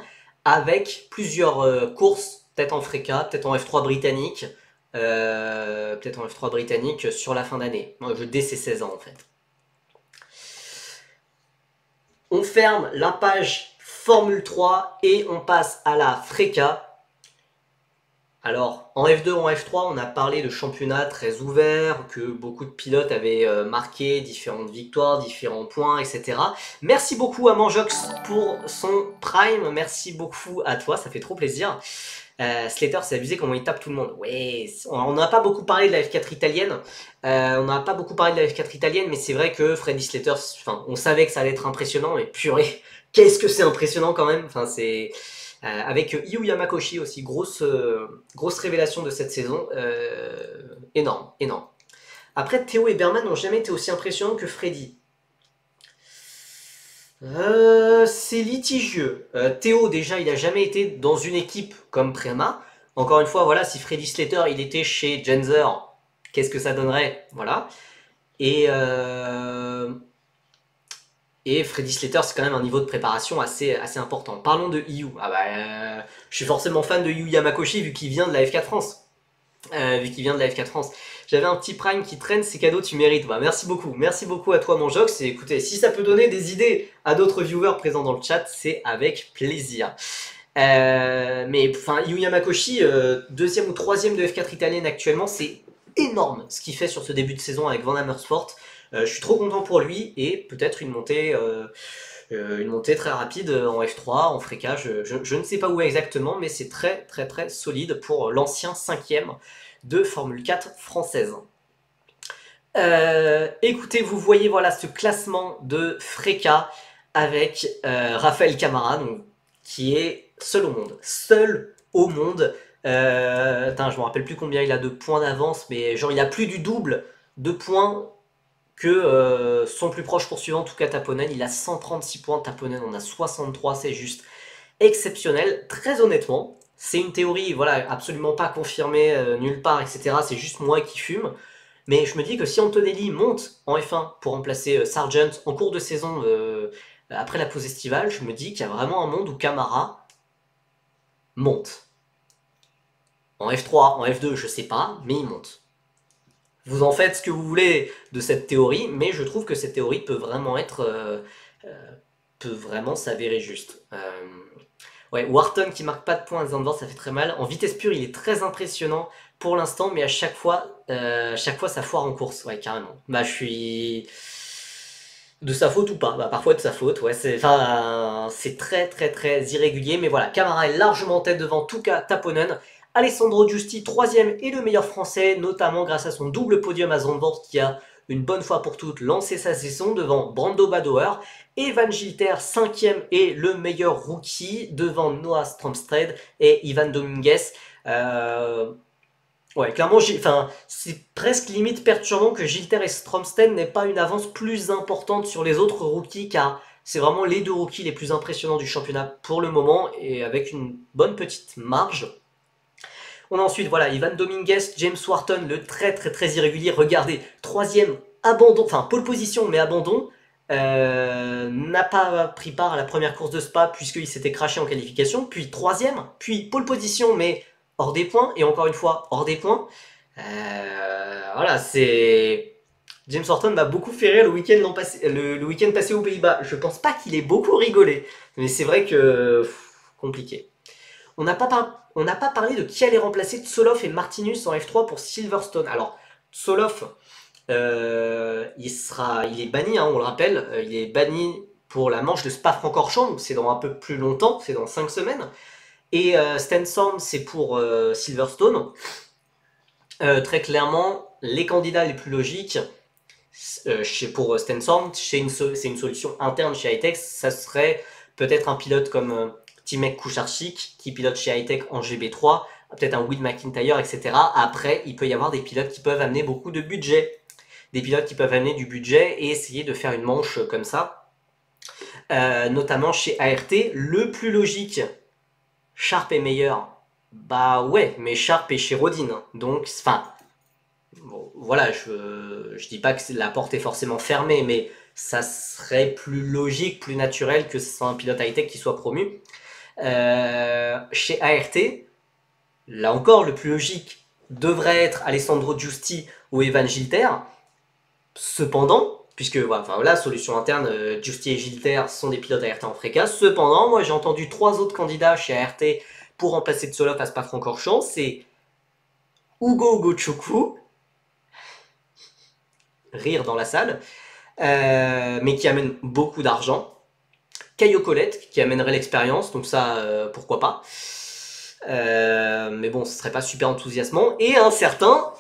Speaker 1: avec plusieurs courses, peut-être en Freca, peut-être en F3 britannique, sur la fin d'année. Moi, dès ses 16 ans en fait. On ferme la page Formule 3 et on passe à la Freca. Alors, en F2, en F3, on a parlé de championnat très ouvert, que beaucoup de pilotes avaient marqué différentes victoires, différents points, etc. Merci beaucoup à Manjox pour son prime, merci beaucoup à toi, ça fait trop plaisir. Slater, c'est abusé comment il tape tout le monde. Ouais, on n'a pas beaucoup parlé de la F4 italienne, mais c'est vrai que Freddy Slater, enfin, on savait que ça allait être impressionnant, mais purée, qu'est-ce que c'est impressionnant quand même. Enfin, c'est avec Yu Yamakoshi aussi, grosse révélation de cette saison, énorme, énorme. Après, Théo et Berman n'ont jamais été aussi impressionnants que Freddy. C'est litigieux. Théo, déjà, il a jamais été dans une équipe comme Prema. Encore une fois, voilà, si Freddy Slater, il était chez Genzer, qu'est-ce que ça donnerait? Voilà. Et, euh, et Freddy Slater, c'est quand même un niveau de préparation assez important. Parlons de Yu. Ah bah, je suis forcément fan de Yu Yamakoshi vu qu'il vient de la F4 France. J'avais un petit prime qui traîne, c'est cadeau, tu mérites. Bah, merci beaucoup à toi mon Jox. Et écoutez, si ça peut donner des idées à d'autres viewers présents dans le chat, c'est avec plaisir. Mais enfin, Yu Yamakoshi, deuxième ou troisième de F4 italienne actuellement, c'est énorme ce qu'il fait sur ce début de saison avec Van Amersfoort. Je suis trop content pour lui et peut-être une montée très rapide en F3, en Freca, je ne sais pas où exactement, mais c'est très très très solide pour l'ancien 5ème de Formule 4 française. Écoutez, vous voyez voilà ce classement de Freca avec Raphaël Camara, donc, qui est seul au monde. Seul au monde. Je me rappelle plus combien il a de points d'avance, mais genre il a plus du double de points que son plus proche poursuivant, en tout cas Taponen. Il a 136 points, Taponen en a 63, c'est juste exceptionnel. Très honnêtement, c'est une théorie, voilà, absolument pas confirmée nulle part, etc. C'est juste moi qui fume. Mais je me dis que si Antonelli monte en F1 pour remplacer Sargent en cours de saison après la pause estivale, je me dis qu'il y a vraiment un monde où Camara monte. En F3, en F2, je sais pas, mais il monte. Vous en faites ce que vous voulez de cette théorie, mais je trouve que cette théorie peut vraiment peut vraiment s'avérer juste. Ouais, Wharton qui marque pas de points à Zandvoort, ça fait très mal. En vitesse pure, il est très impressionnant pour l'instant, mais à chaque fois ça foire en course, ouais, carrément. Bah, je suis de sa faute ou pas, bah parfois de sa faute, ouais, c'est très très très irrégulier, mais voilà, Camara est largement en tête devant Tuka Taponen. Alessandro Giusti, troisième et le meilleur français, notamment grâce à son double podium à Zandvoort qui a une bonne fois pour toutes lancé sa saison devant Brando Badoer. Evan Gilter, cinquième et le meilleur rookie devant Noah Stromstred et Ivan Dominguez. Ouais, clairement, c'est presque limite perturbant que Gilter et Stromstad n'aient pas une avance plus importante sur les autres rookies, car c'est vraiment les deux rookies les plus impressionnants du championnat pour le moment, et avec une bonne petite marge. On a ensuite, voilà, Ivan Dominguez, James Wharton, le très très très irrégulier, regardez, troisième, abandon, enfin pole position mais abandon, n'a pas pris part à la première course de Spa puisqu'il s'était craché en qualification, puis troisième, puis pole position mais hors des points, et encore une fois hors des points. Voilà, James Horton m'a beaucoup fait rire le week-end passé aux Pays-Bas. Je pense pas qu'il ait beaucoup rigolé, mais c'est vrai que compliqué. On n'a pas parlé de qui allait remplacer Tsoloff et Martinus en F3 pour Silverstone. Alors, Tsoloff, il est banni, hein, on le rappelle, il est banni pour la manche de Spa-Francorchamps, donc c'est dans un peu plus longtemps, c'est dans 5 semaines. Et Stenson, c'est pour Silverstone. Très clairement, les candidats les plus logiques pour Stenson, c'est une solution interne chez Hightech, ça serait peut-être un pilote comme Timek Kucharczyk qui pilote chez Hightech en GB3, peut-être un Will McIntyre, etc. Après, il peut y avoir des pilotes qui peuvent amener beaucoup de budget. Des pilotes qui peuvent amener du budget et essayer de faire une manche comme ça. Notamment chez ART, le plus logique, Sharp est meilleur. Bah ouais, mais Sharp est chez Rodin. Donc, enfin, bon, voilà, je dis pas que la porte est forcément fermée, mais ça serait plus logique, plus naturel que ce soit un pilote high-tech qui soit promu. Chez ART, là encore, le plus logique devrait être Alessandro Giusti ou Evan Gilter. Cependant, puisque voilà, solution interne, Giusti et Gilter sont des pilotes ART en Freca. Cependant, moi j'ai entendu 3 autres candidats chez ART pour remplacer Tsoloff à Spa-Francorchamps. C'est Hugo Gochoukou, rire dans la salle, mais qui amène beaucoup d'argent. Caio Colette, qui amènerait l'expérience, donc ça, pourquoi pas. Mais bon, ce serait pas super enthousiasmant. Et un certain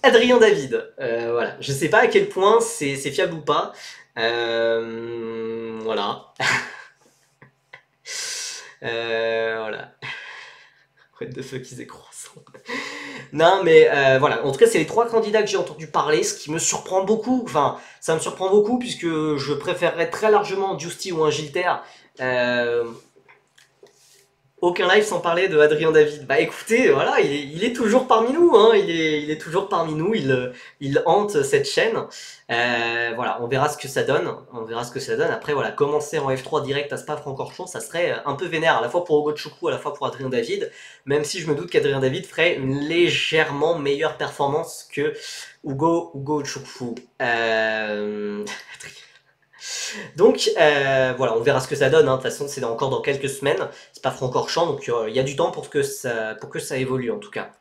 Speaker 1: Adrien David. Voilà, je sais pas à quel point c'est fiable ou pas. Voilà. Voilà. What the fuck, ils est croissant. Non, mais voilà. En tout cas, c'est les 3 candidats que j'ai entendu parler, ce qui me surprend beaucoup. Enfin, ça me surprend beaucoup puisque je préférerais très largement un Giusti ou un Gilter. Aucun live sans parler de Adrien David. Bah écoutez, voilà, il est toujours parmi nous, hein, il est toujours parmi nous, il hante cette chaîne. Voilà, on verra ce que ça donne. On verra ce que ça donne. Après, voilà, commencer en F3 direct à Spa-Francorchamps, ça serait un peu vénère, à la fois pour Hugo Choukou, à la fois pour Adrien David, même si je me doute qu'Adrien David ferait une légèrement meilleure performance que Hugo Choukou. Donc voilà, on verra ce que ça donne, hein. De toute façon c'est encore dans quelques semaines, c'est pas Francorchamps, donc il y a du temps pour que ça évolue en tout cas.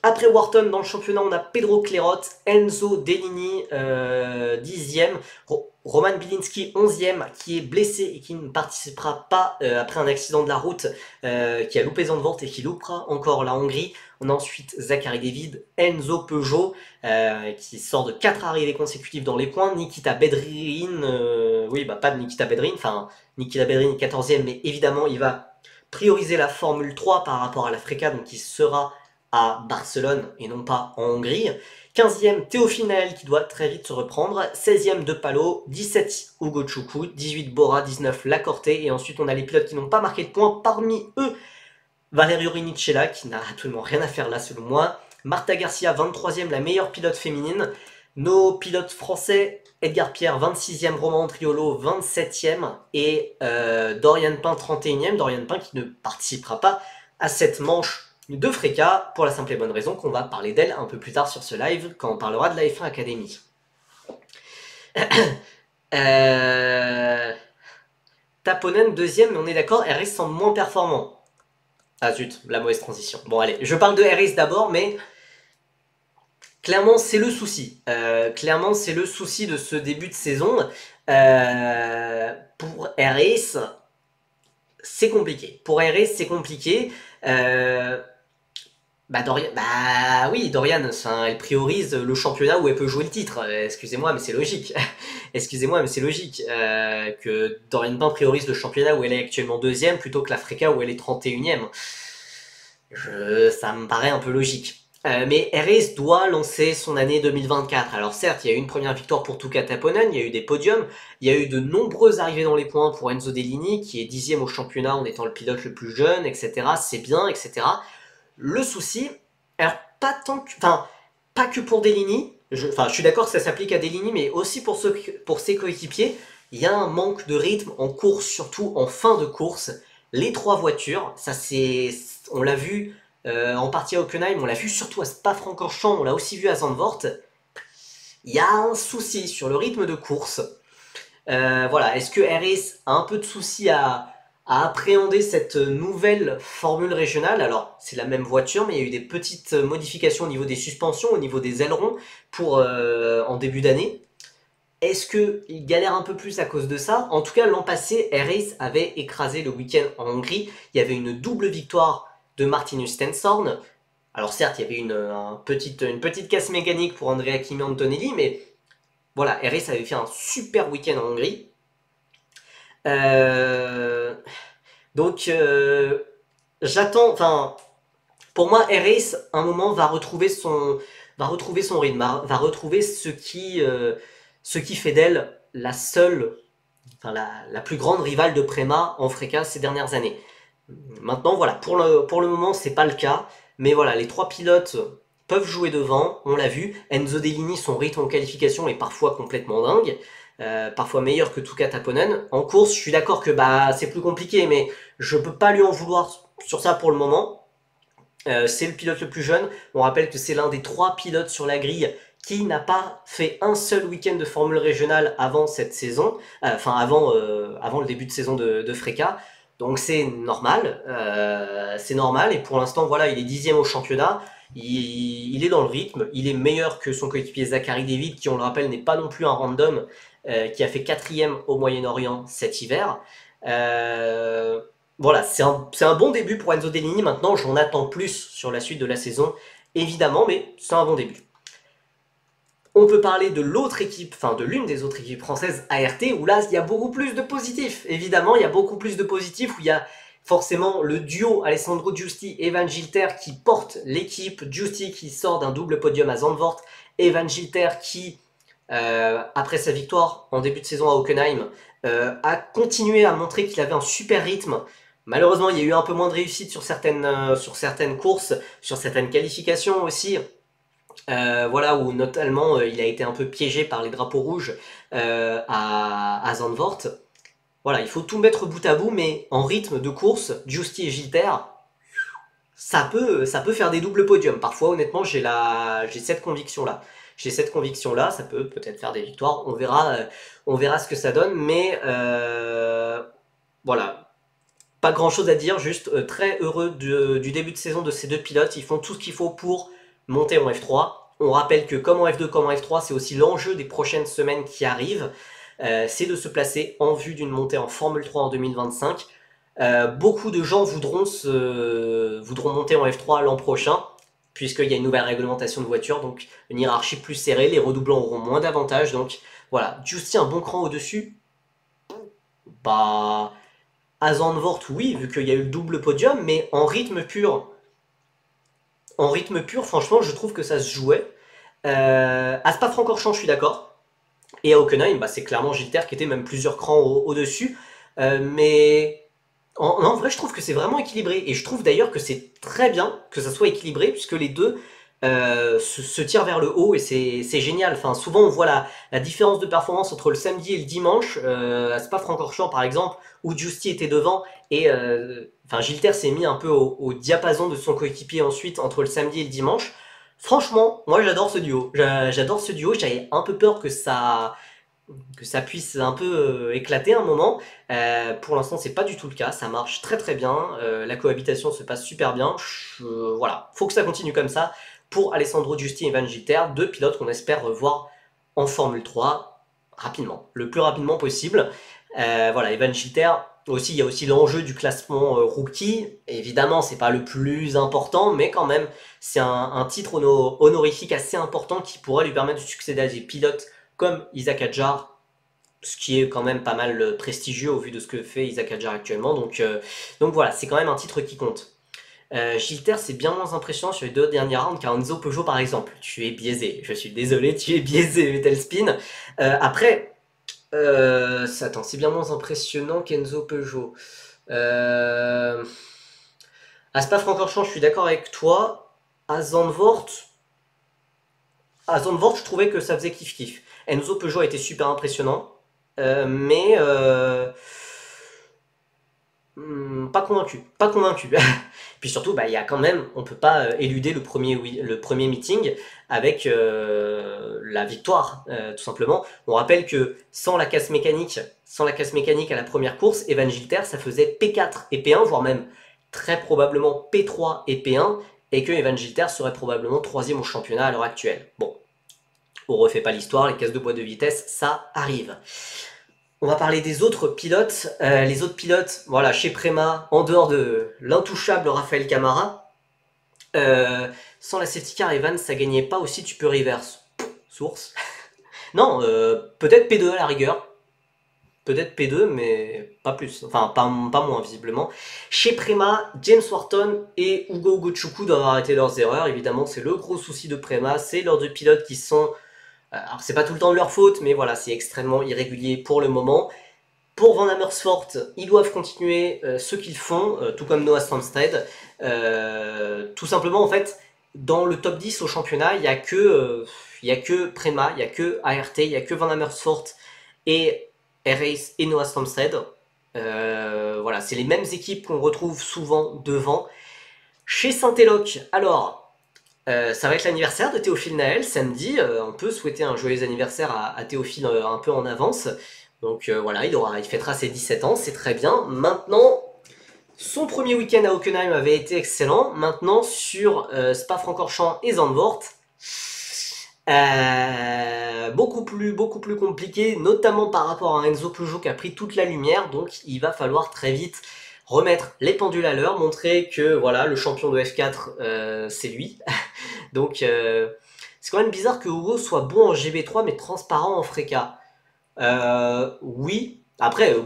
Speaker 1: Après Wharton dans le championnat, on a Pedro Clerot, Enzo Dellini 10e, Roman Bilinski 11e qui est blessé et qui ne participera pas après un accident de la route, qui a loupé Zandvoort et qui loupera encore la Hongrie. On a ensuite Zachary David, Enzo Peugeot qui sort de 4 arrivées consécutives dans les points, Nikita Bedrin, oui bah pas de Nikita Bedrin, enfin Nikita Bedrin 14e, mais évidemment il va prioriser la Formule 3 par rapport à la Freca, donc il sera à Barcelone et non pas en Hongrie. 15e, Théophile Nael qui doit très vite se reprendre. 16e, De Palo. 17, Hugo Choukou. 18, Bora. 19, Lacorté. Et ensuite, on a les pilotes qui n'ont pas marqué de points. Parmi eux, Valerio Rinicella, qui n'a absolument rien à faire là selon moi. Marta Garcia, 23e, la meilleure pilote féminine. Nos pilotes français, Edgar Pierre, 26e, Romain Antriolo, 27e, et Dorian Pain, 31e. Dorian Pain qui ne participera pas à cette manche de Freca, pour la simple et bonne raison qu'on va parler d'elle un peu plus tard sur ce live, quand on parlera de la F1 Academy. Taponen, deuxième, mais on est d'accord, RS semble moins performant. Ah zut, la mauvaise transition. Bon allez, je parle de RS d'abord, mais clairement, c'est le souci. Clairement, c'est le souci de ce début de saison. Pour RS, c'est compliqué. Pour RS, c'est compliqué. Dorian, bah oui, Dorian, elle priorise le championnat où elle peut jouer le titre. Excusez-moi, mais c'est logique. Excusez-moi, mais c'est logique que Dorian Pain priorise le championnat où elle est actuellement deuxième plutôt que la Freca où elle est 31e. Ça me paraît un peu logique. Mais RS doit lancer son année 2024. Alors certes, il y a eu une première victoire pour Tuka Taponen, il y a eu des podiums, il y a eu de nombreuses arrivées dans les points pour Enzo Dellini, qui est 10e au championnat en étant le pilote le plus jeune, etc. C'est bien, etc. Le souci, alors pas que pour Dellini, je suis d'accord que ça s'applique à Dellini, mais aussi pour ses coéquipiers, il y a un manque de rythme en course, surtout en fin de course. Les 3 voitures, ça c'est, on l'a vu en partie à Hockenheim, on l'a vu surtout à Spa-Francorchamps, on l'a aussi vu à Zandvoort. Il y a un souci sur le rythme de course. Voilà, est-ce que Harris a un peu de souci à appréhender cette nouvelle formule régionale? Alors, c'est la même voiture, mais il y a eu des petites modifications au niveau des suspensions, au niveau des ailerons pour en début d'année. Est-ce qu'il galère un peu plus à cause de ça? En tout cas, l'an passé, Harris avait écrasé le week-end en Hongrie. Il y avait une double victoire de Martinus Stenshorn. Alors certes, il y avait une petite casse mécanique pour Andrea Kimi Antonelli, mais voilà, Harris avait fait un super week-end en Hongrie. Donc, j'attends, enfin, pour moi, Harris, à un moment, va retrouver son rythme, va retrouver ce qui fait d'elle la seule, enfin, la plus grande rivale de Prema en Freca ces dernières années. Maintenant, voilà, pour le moment, c'est pas le cas, mais voilà, les trois pilotes peuvent jouer devant, on l'a vu. Enzo Dellini, son rythme en qualification est parfois complètement dingue, parfois meilleur que Tuka Taponen. En course, je suis d'accord que bah c'est plus compliqué, mais je peux pas lui en vouloir sur ça pour le moment. C'est le pilote le plus jeune. On rappelle que c'est l'un des trois pilotes sur la grille qui n'a pas fait un seul week-end de Formule régionale avant cette saison, avant le début de saison de Freca. Donc c'est normal, et pour l'instant voilà, il est 10e au championnat, il est dans le rythme, il est meilleur que son coéquipier Zachary David, qui on le rappelle n'est pas non plus un random, qui a fait 4e au Moyen-Orient cet hiver. Voilà, c'est un bon début pour Enzo Dellini. Maintenant, j'en attends plus sur la suite de la saison, évidemment, mais c'est un bon début. On peut parler de l'autre équipe, enfin de l'une des autres équipes françaises, ART, où là, il y a beaucoup plus de positifs. Évidemment, il y a beaucoup plus de positifs, où il y a forcément le duo Alessandro Giusti, Evan Gilter qui porte l'équipe. Giusti qui sort d'un double podium à Zandvoort. Evan Gilter qui, après sa victoire en début de saison à Hockenheim, a continué à montrer qu'il avait un super rythme. Malheureusement, il y a eu un peu moins de réussite sur certaines courses, sur certaines qualifications aussi. Voilà, où notamment il a été un peu piégé par les drapeaux rouges à Zandvoort. Voilà, il faut tout mettre bout à bout, mais en rythme de course, Giusti et Gilter, ça peut faire des doubles podiums. Parfois, honnêtement, j'ai cette conviction-là. Ça peut peut-être faire des victoires. On verra ce que ça donne, mais voilà, pas grand-chose à dire. Juste très heureux du début de saison de ces deux pilotes. Ils font tout ce qu'il faut pour monter en F3. On rappelle que comme en F2, comme en F3, c'est aussi l'enjeu des prochaines semaines qui arrivent. C'est de se placer en vue d'une montée en Formule 3 en 2025. Beaucoup de gens voudront monter en F3 l'an prochain, puisqu'il y a une nouvelle réglementation de voiture, donc une hiérarchie plus serrée, les redoublants auront moins d'avantages, donc voilà, Giusti un bon cran au-dessus. Bah, à Zandvoort, oui, vu qu'il y a eu le double podium, mais en rythme pur, franchement, je trouve que ça se jouait. À Spa-Francorchamps, je suis d'accord. Et à Hockenheim, bah, c'est clairement Gilter qui était même plusieurs crans au-dessus. Mais en vrai, je trouve que c'est vraiment équilibré. Et je trouve d'ailleurs que c'est très bien que ça soit équilibré, puisque les deux se tirent vers le haut et c'est génial. Enfin, souvent, on voit la différence de performance entre le samedi et le dimanche. À Spa-Francorchamps, par exemple, où Giusti était devant et Gilter s'est mis un peu au diapason de son coéquipier ensuite entre le samedi et le dimanche. Franchement, moi j'adore ce duo. J'adore ce duo. J'avais un peu peur que ça puisse un peu éclater un moment. Pour l'instant, c'est pas du tout le cas. Ça marche très très bien. La cohabitation se passe super bien. Voilà, faut que ça continue comme ça pour Alessandro Giusti et Evan Gilter, deux pilotes qu'on espère revoir en Formule 3 rapidement, le plus rapidement possible. Voilà, Evan Gilter. Aussi, il y a aussi l'enjeu du classement rookie. Évidemment, c'est pas le plus important, mais quand même, c'est un titre honorifique assez important qui pourrait lui permettre de succéder à des pilotes comme Isaac Hadjar, ce qui est quand même pas mal prestigieux au vu de ce que fait Isaac Hadjar actuellement. Donc voilà, c'est quand même un titre qui compte. Gilter, c'est bien moins impressionnant sur les deux derniers rounds qu'un Enzo Peugeot par exemple. Tu es biaisé, je suis désolé, tu es biaisé, Metal Spin. Après, attends, c'est bien moins impressionnant qu'Enzo Peugeot. À Spa-Francorchamps, je suis d'accord avec toi. À Zandvoort, je trouvais que ça faisait kiff-kiff. Enzo Peugeot a été super impressionnant. Mais Pas convaincu, pas convaincu. Puis surtout, bah, il y a quand même, on peut pas éluder le premier meeting avec la victoire, tout simplement. On rappelle que sans la casse mécanique à la première course, Evan Gilter, ça faisait P4 et P1, voire même très probablement P3 et P1, et que Evan Gilter serait probablement troisième au championnat à l'heure actuelle. Bon, on refait pas l'histoire, les casses de boîte de vitesse, ça arrive. On va parler des autres pilotes. Les autres pilotes, voilà, chez Prema, en dehors de l'intouchable Raphaël Camara, sans la safety car, Evan, ça gagnait pas aussi, tu peux reverse. Source. Non, peut-être P2 à la rigueur. Peut-être P2, mais pas plus. Enfin, pas moins, visiblement. Chez Prema, James Wharton et Ugo Gochukwu doivent arrêter leurs erreurs. Évidemment, c'est le gros souci de Prema. C'est leurs deux pilotes qui sont... alors, c'est pas tout le temps de leur faute, mais voilà, c'est extrêmement irrégulier pour le moment. Pour Van Amersfoort, ils doivent continuer ce qu'ils font, tout comme Noah Stanstead. Tout simplement, en fait, dans le top 10 au championnat, il n'y a que Prema, il n'y a que ART, il n'y a que Van Amersfoort et R-Ace et Noah Stanstead. Voilà, c'est les mêmes équipes qu'on retrouve souvent devant. Chez Saint-Eloc, alors, ça va être l'anniversaire de Théophile Naël samedi. On peut souhaiter un joyeux anniversaire à Théophile un peu en avance. Donc voilà, il fêtera ses 17 ans, c'est très bien. Maintenant, son premier week-end à Hockenheim avait été excellent. Maintenant, sur Spa-Francorchamps et Zandvoort, beaucoup plus compliqué, notamment par rapport à Enzo Peugeot qui a pris toute la lumière. Donc il va falloir très vite remettre les pendules à l'heure, montrer que voilà, le champion de F4, c'est lui. Donc c'est quand même bizarre que Hugo soit bon en GB3 mais transparent en Freca. Oui. Après,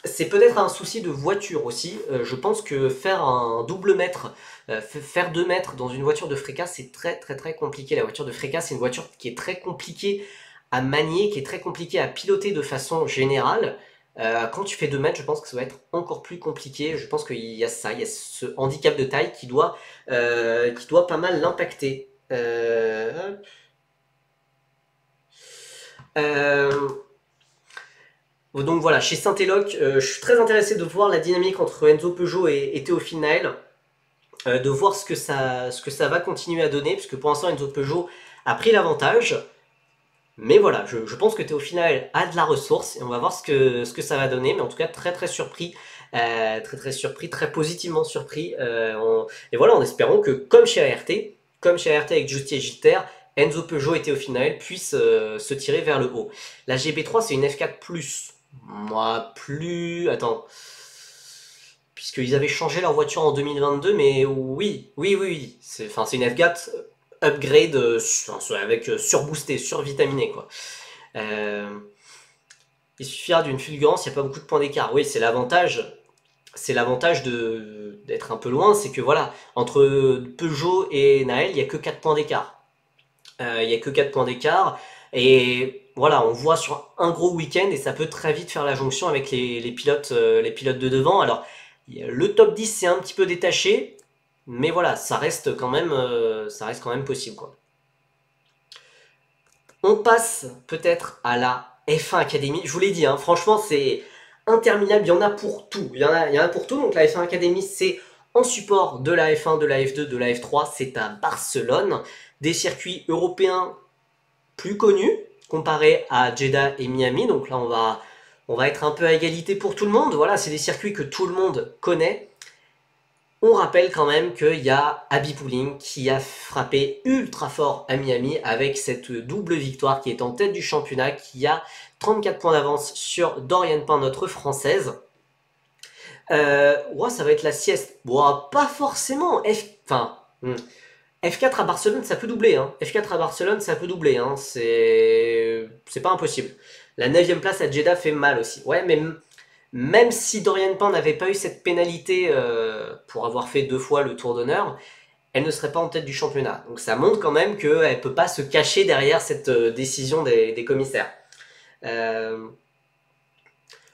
Speaker 1: c'est peut-être un souci de voiture aussi. Je pense que faire un double mètre, faire 2 mètres dans une voiture de Freca, c'est très compliqué. La voiture de Freca, c'est une voiture qui est très compliquée à manier, qui est très compliquée à piloter de façon générale. Quand tu fais 2 mètres, je pense que ça va être encore plus compliqué. Je pense qu'il y a ça, il y a ce handicap de taille qui doit pas mal l'impacter. Euh, Donc voilà, chez Saint-Eloc, je suis très intéressé de voir la dynamique entre Enzo Peugeot et Théophile Naël, de voir ce que ça va continuer à donner, puisque pour l'instant Enzo Peugeot a pris l'avantage. Mais voilà, je pense que Théophile Naël a de la ressource, et on va voir ce que ça va donner, mais en tout cas très surpris, très surpris, très positivement surpris, et voilà, en espérant que comme chez ART avec Justier et Gilter, Enzo Peugeot et Théophile Naël puissent se tirer vers le haut. La GB3 c'est une F4+. Moi, plus... Attends. Puisqu'ils avaient changé leur voiture en 2022, mais oui. C'est une F4 upgrade avec surboosté, survitaminé, quoi. Euh, il suffira d'une fulgurance, il n'y a pas beaucoup de points d'écart. Oui, c'est l'avantage. C'est l'avantage d'être un peu loin, c'est que voilà, entre Peugeot et Naël, il n'y a que 4 points d'écart. Il n'y a que 4 points d'écart. Et voilà, on voit sur un gros week-end et ça peut très vite faire la jonction avec les pilotes de devant. Alors, le top 10 c'est un petit peu détaché, mais voilà, ça reste quand même possible, quoi. On passe peut-être à la F1 Academy. Je vous l'ai dit, hein, franchement, c'est interminable. Il y en a pour tout. Il y en a pour tout. Donc la F1 Academy, c'est en support de la F1, de la F2, de la F3. C'est à Barcelone. Des circuits européens plus connus comparé à Jeddah et Miami. Donc là, on va être un peu à égalité pour tout le monde. Voilà, c'est des circuits que tout le monde connaît. On rappelle quand même qu'il y a Abby Pouling qui a frappé ultra fort à Miami avec cette double victoire, qui est en tête du championnat, qui a 34 points d'avance sur Dorian Pain, notre française. Ouais, ça va être la sieste. Bon, pas forcément. F4 à Barcelone, ça peut doubler. Hein. F4 à Barcelone, ça peut doubler. Hein. C'est pas impossible. La 9ème place à Jeddah fait mal aussi. Ouais, mais même si Dorian Pain n'avait pas eu cette pénalité pour avoir fait 2 fois le Tour d'honneur, elle ne serait pas en tête du championnat. Donc ça montre quand même qu'elle ne peut pas se cacher derrière cette décision des commissaires.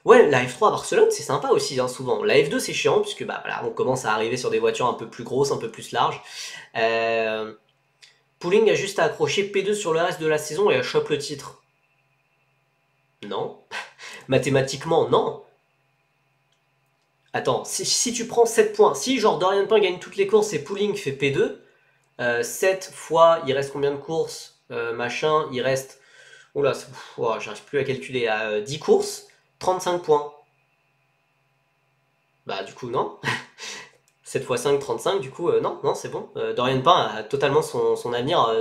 Speaker 1: Ouais, la F3 à Barcelone, c'est sympa aussi, hein, souvent. La F2, c'est chiant, puisque bah, voilà, on commence à arriver sur des voitures un peu plus grosses, un peu plus larges. Pouling a juste à accrocher P2 sur le reste de la saison et elle chope le titre. Non. Mathématiquement, non. Attends, si tu prends 7 points, si genre Dorian Pain gagne toutes les courses et Pooling fait P2, 7 fois, il reste combien de courses machin, il reste... Oula, j'arrive plus à calculer, à 10 courses, 35 points. Bah du coup non. 7 fois 5, 35, du coup non, c'est bon. Dorian Pain a totalement son avenir,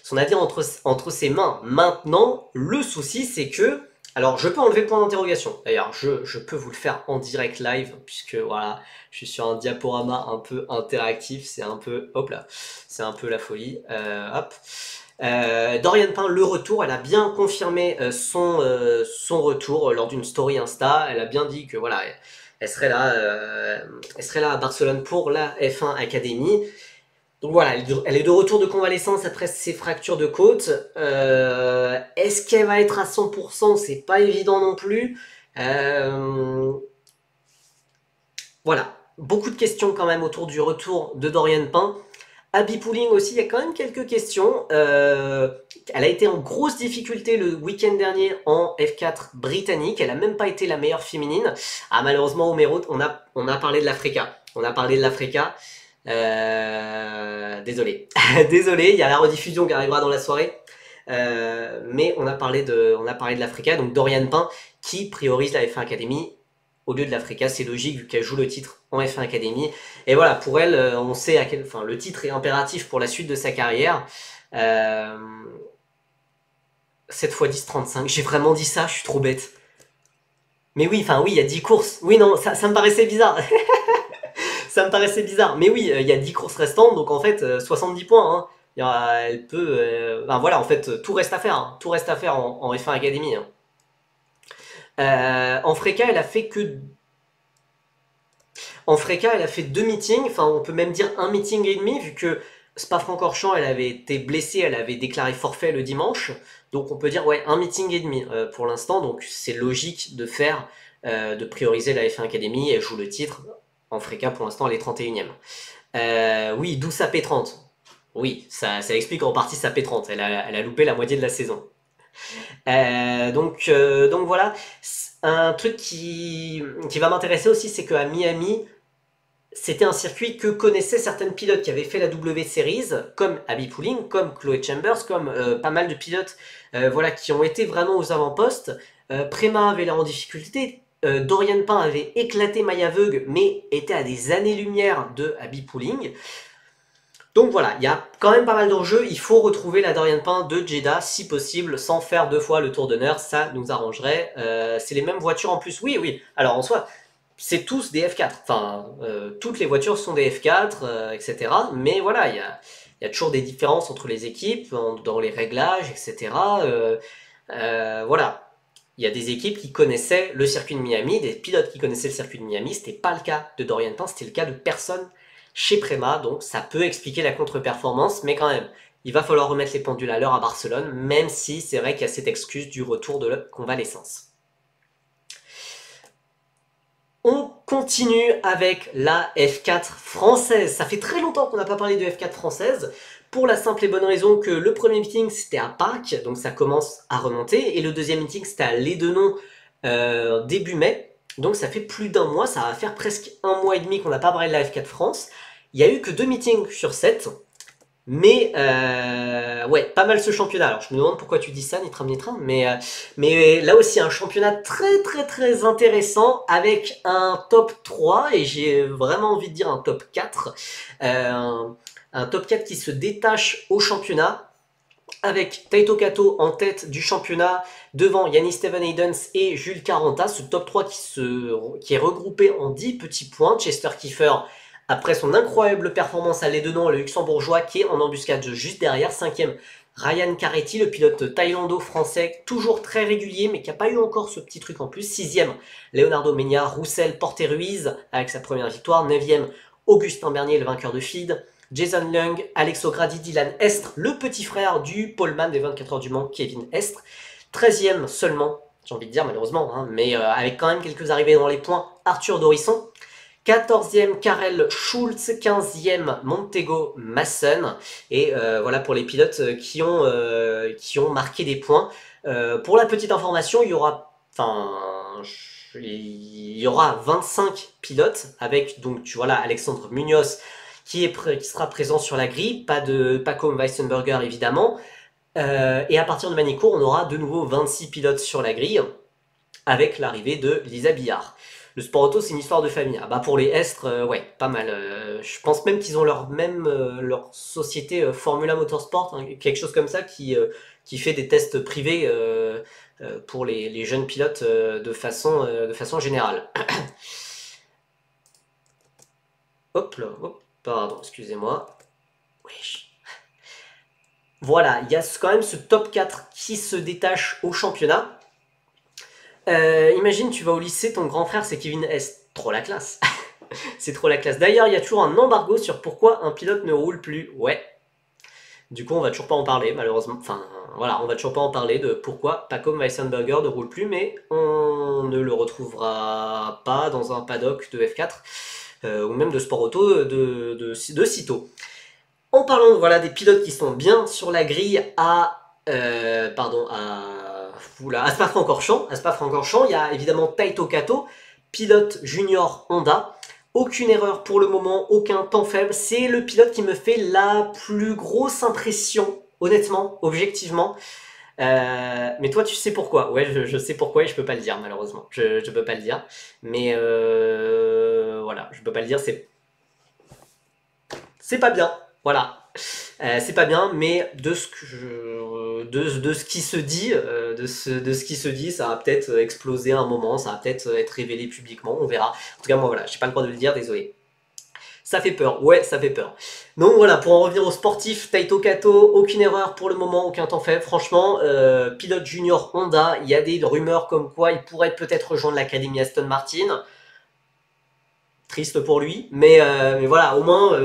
Speaker 1: son avenir entre ses mains. Maintenant, le souci c'est que... Alors je peux enlever le point d'interrogation. D'ailleurs, je peux vous le faire en direct live, puisque voilà, je suis sur un diaporama un peu interactif, c'est un peu... Hop là, c'est un peu la folie. Hop. Dorian Pain, le retour, elle a bien confirmé son retour lors d'une story Insta. Elle a bien dit que voilà, elle serait là à Barcelone pour la F1 Academy. Donc voilà, elle est de retour de convalescence après ses fractures de côte. Est-ce qu'elle va être à 100%? C'est pas évident non plus. Voilà, beaucoup de questions quand même autour du retour de Dorian Pain. Abby Pooling aussi, il y a quand même quelques questions. Elle a été en grosse difficulté le week-end dernier en F4 britannique. Elle a même pas été la meilleure féminine. Ah, malheureusement, Homero, on a parlé de l'Africa. On a parlé de l'Africa. Désolé. Désolé, il y a la rediffusion qui arrivera dans la soirée. Mais on a parlé de l'Africa. Donc Dorian Pain qui priorise la F1 Academy au lieu de l'Africa, c'est logique vu qu'elle joue le titre en F1 Academy. Et voilà, pour elle, on sait enfin, le titre est impératif pour la suite de sa carrière. 7 x 10, 35. J'ai vraiment dit ça, je suis trop bête. Mais oui, enfin oui, il y a 10 courses. Oui, non, ça me paraissait bizarre. Ça me paraissait bizarre. Mais oui, il y a 10 courses restantes, donc en fait, 70 points. Hein. Elle peut... Enfin voilà, en fait, tout reste à faire. Hein. Tout reste à faire en F1 Academy. Hein. En Freca, elle a fait que... En Freca, elle a fait 2 meetings, enfin on peut même dire 1 meeting et demi, vu que Spa-Francorchamps, elle avait été blessée, elle avait déclaré forfait le dimanche. Donc on peut dire ouais, 1 meeting et demi pour l'instant, donc c'est logique de faire, de prioriser la F1 Academy, elle joue le titre. En Freca, pour l'instant, elle est 31ème. Oui, d'où sa P30. Oui, ça explique en partie sa P30, elle a loupé la moitié de la saison. Donc voilà, un truc qui va m'intéresser aussi, c'est qu'à Miami, c'était un circuit que connaissaient certaines pilotes qui avaient fait la W Series, comme Abby Pooling, comme Chloé Chambers, comme pas mal de pilotes voilà, qui ont été vraiment aux avant-postes. Prema avait l'air en difficulté, Dorian Pain avait éclaté Maya Veug, mais était à des années-lumière de Abby Pooling. Donc voilà, il y a quand même pas mal d'enjeux, il faut retrouver la Dorian Pain de Jeddah, si possible, sans faire 2 fois le tour d'honneur, ça nous arrangerait. C'est les mêmes voitures en plus, oui, alors en soi, c'est tous des F4, enfin, toutes les voitures sont des F4, etc. Mais voilà, il y a toujours des différences entre les équipes, dans les réglages, etc. Voilà, il y a des équipes qui connaissaient le circuit de Miami, des pilotes qui connaissaient le circuit de Miami, c'était pas le cas de Dorian Pain, c'était le cas de personne chez Prema, donc ça peut expliquer la contre-performance, mais quand même, il va falloir remettre les pendules à l'heure à Barcelone, même si c'est vrai qu'il y a cette excuse du retour de la convalescence. On continue avec la F4 française. Ça fait très longtemps qu'on n'a pas parlé de F4 française, pour la simple et bonne raison que le premier meeting c'était à Pâques, donc ça commence à remonter, et le deuxième meeting c'était à Lédenon début mai. Donc ça fait plus d'un mois, ça va faire presque 1 mois et demi qu'on n'a pas parlé de la F4 France. Il n'y a eu que 2 meetings sur 7. Mais ouais, pas mal ce championnat. Alors je me demande pourquoi tu dis ça, Nitram Nitram, mais là aussi un championnat très intéressant avec un top 3 et j'ai vraiment envie de dire un top 4. Un top 4 qui se détache au championnat avec Taito Kato en tête du championnat, devant Yannis Steven Haydens et Jules Caranta, ce top 3 qui est regroupé en 10 petits points. Chester Kiefer, après son incroyable performance à Lédenon, le luxembourgeois qui est en embuscade juste derrière. 5ème, Ryan Caretti, le pilote thaïlando-français, toujours très régulier, mais qui n'a pas eu encore ce petit truc en plus. 6ème, Leonardo Menia, Roussel, Porter Ruiz, avec sa première victoire. 9ème, Augustin Bernier, le vainqueur de FID. Jason Lung, Alex O'Grady, Dylan Estre, le petit frère du poleman des 24 heures du Mans, Kevin Estre. 13ème seulement, j'ai envie de dire malheureusement, hein, mais avec quand même quelques arrivées dans les points, Arthur Dorisson. 14ème, Karel Schulz. 15ème, Montego Masson. Et voilà pour les pilotes qui ont marqué des points. Pour la petite information, il y aura... Enfin... il y aura 25 pilotes avec donc tu vois là Alexandre Munoz qui sera présent sur la grille, pas de Paco Weissenberger évidemment. Et à partir de Manicourt, on aura de nouveau 26 pilotes sur la grille avec l'arrivée de Lisa Billard. Le sport auto, c'est une histoire de famille. Ah bah pour les Estres, ouais, pas mal. Je pense même qu'ils ont leur société Formula Motorsport, hein, quelque chose comme ça, qui fait des tests privés pour les jeunes pilotes de façon générale. Hop là, hop, pardon, excusez-moi. Oui. Voilà, il y a quand même ce top 4 qui se détache au championnat. Imagine, tu vas au lycée, ton grand frère c'est Kevin S. Trop la classe. C'est trop la classe. D'ailleurs, il y a toujours un embargo sur pourquoi un pilote ne roule plus. Ouais. Du coup, on va toujours pas en parler, malheureusement. Enfin, voilà, on va toujours pas en parler de pourquoi Paco Weissenberger ne roule plus, mais on ne le retrouvera pas dans un paddock de F4 ou même de sport auto de sitôt. En parlant voilà, des pilotes qui sont bien sur la grille à Spa-Francorchamps, il y a évidemment Taito Kato, pilote junior Honda. Aucune erreur pour le moment, aucun temps faible. C'est le pilote qui me fait la plus grosse impression, honnêtement, objectivement. Mais toi, tu sais pourquoi. Ouais, je sais pourquoi et je peux pas le dire, malheureusement. Je peux pas le dire. Mais voilà, je peux pas le dire, c'est pas bien. Voilà. C'est pas bien, mais de ce qui se dit, de ce qui se dit, ça va peut-être exploser à un moment, ça va peut-être être révélé publiquement, on verra. En tout cas, moi voilà, j'ai pas le droit de le dire, désolé. Ça fait peur, ouais, ça fait peur. Donc voilà, pour en revenir aux sportifs, Taito Kato, aucune erreur pour le moment, aucun temps faible. Franchement, pilote junior Honda, il y a des rumeurs comme quoi il pourrait peut-être rejoindre l'académie Aston Martin. Triste pour lui, mais voilà, au moins,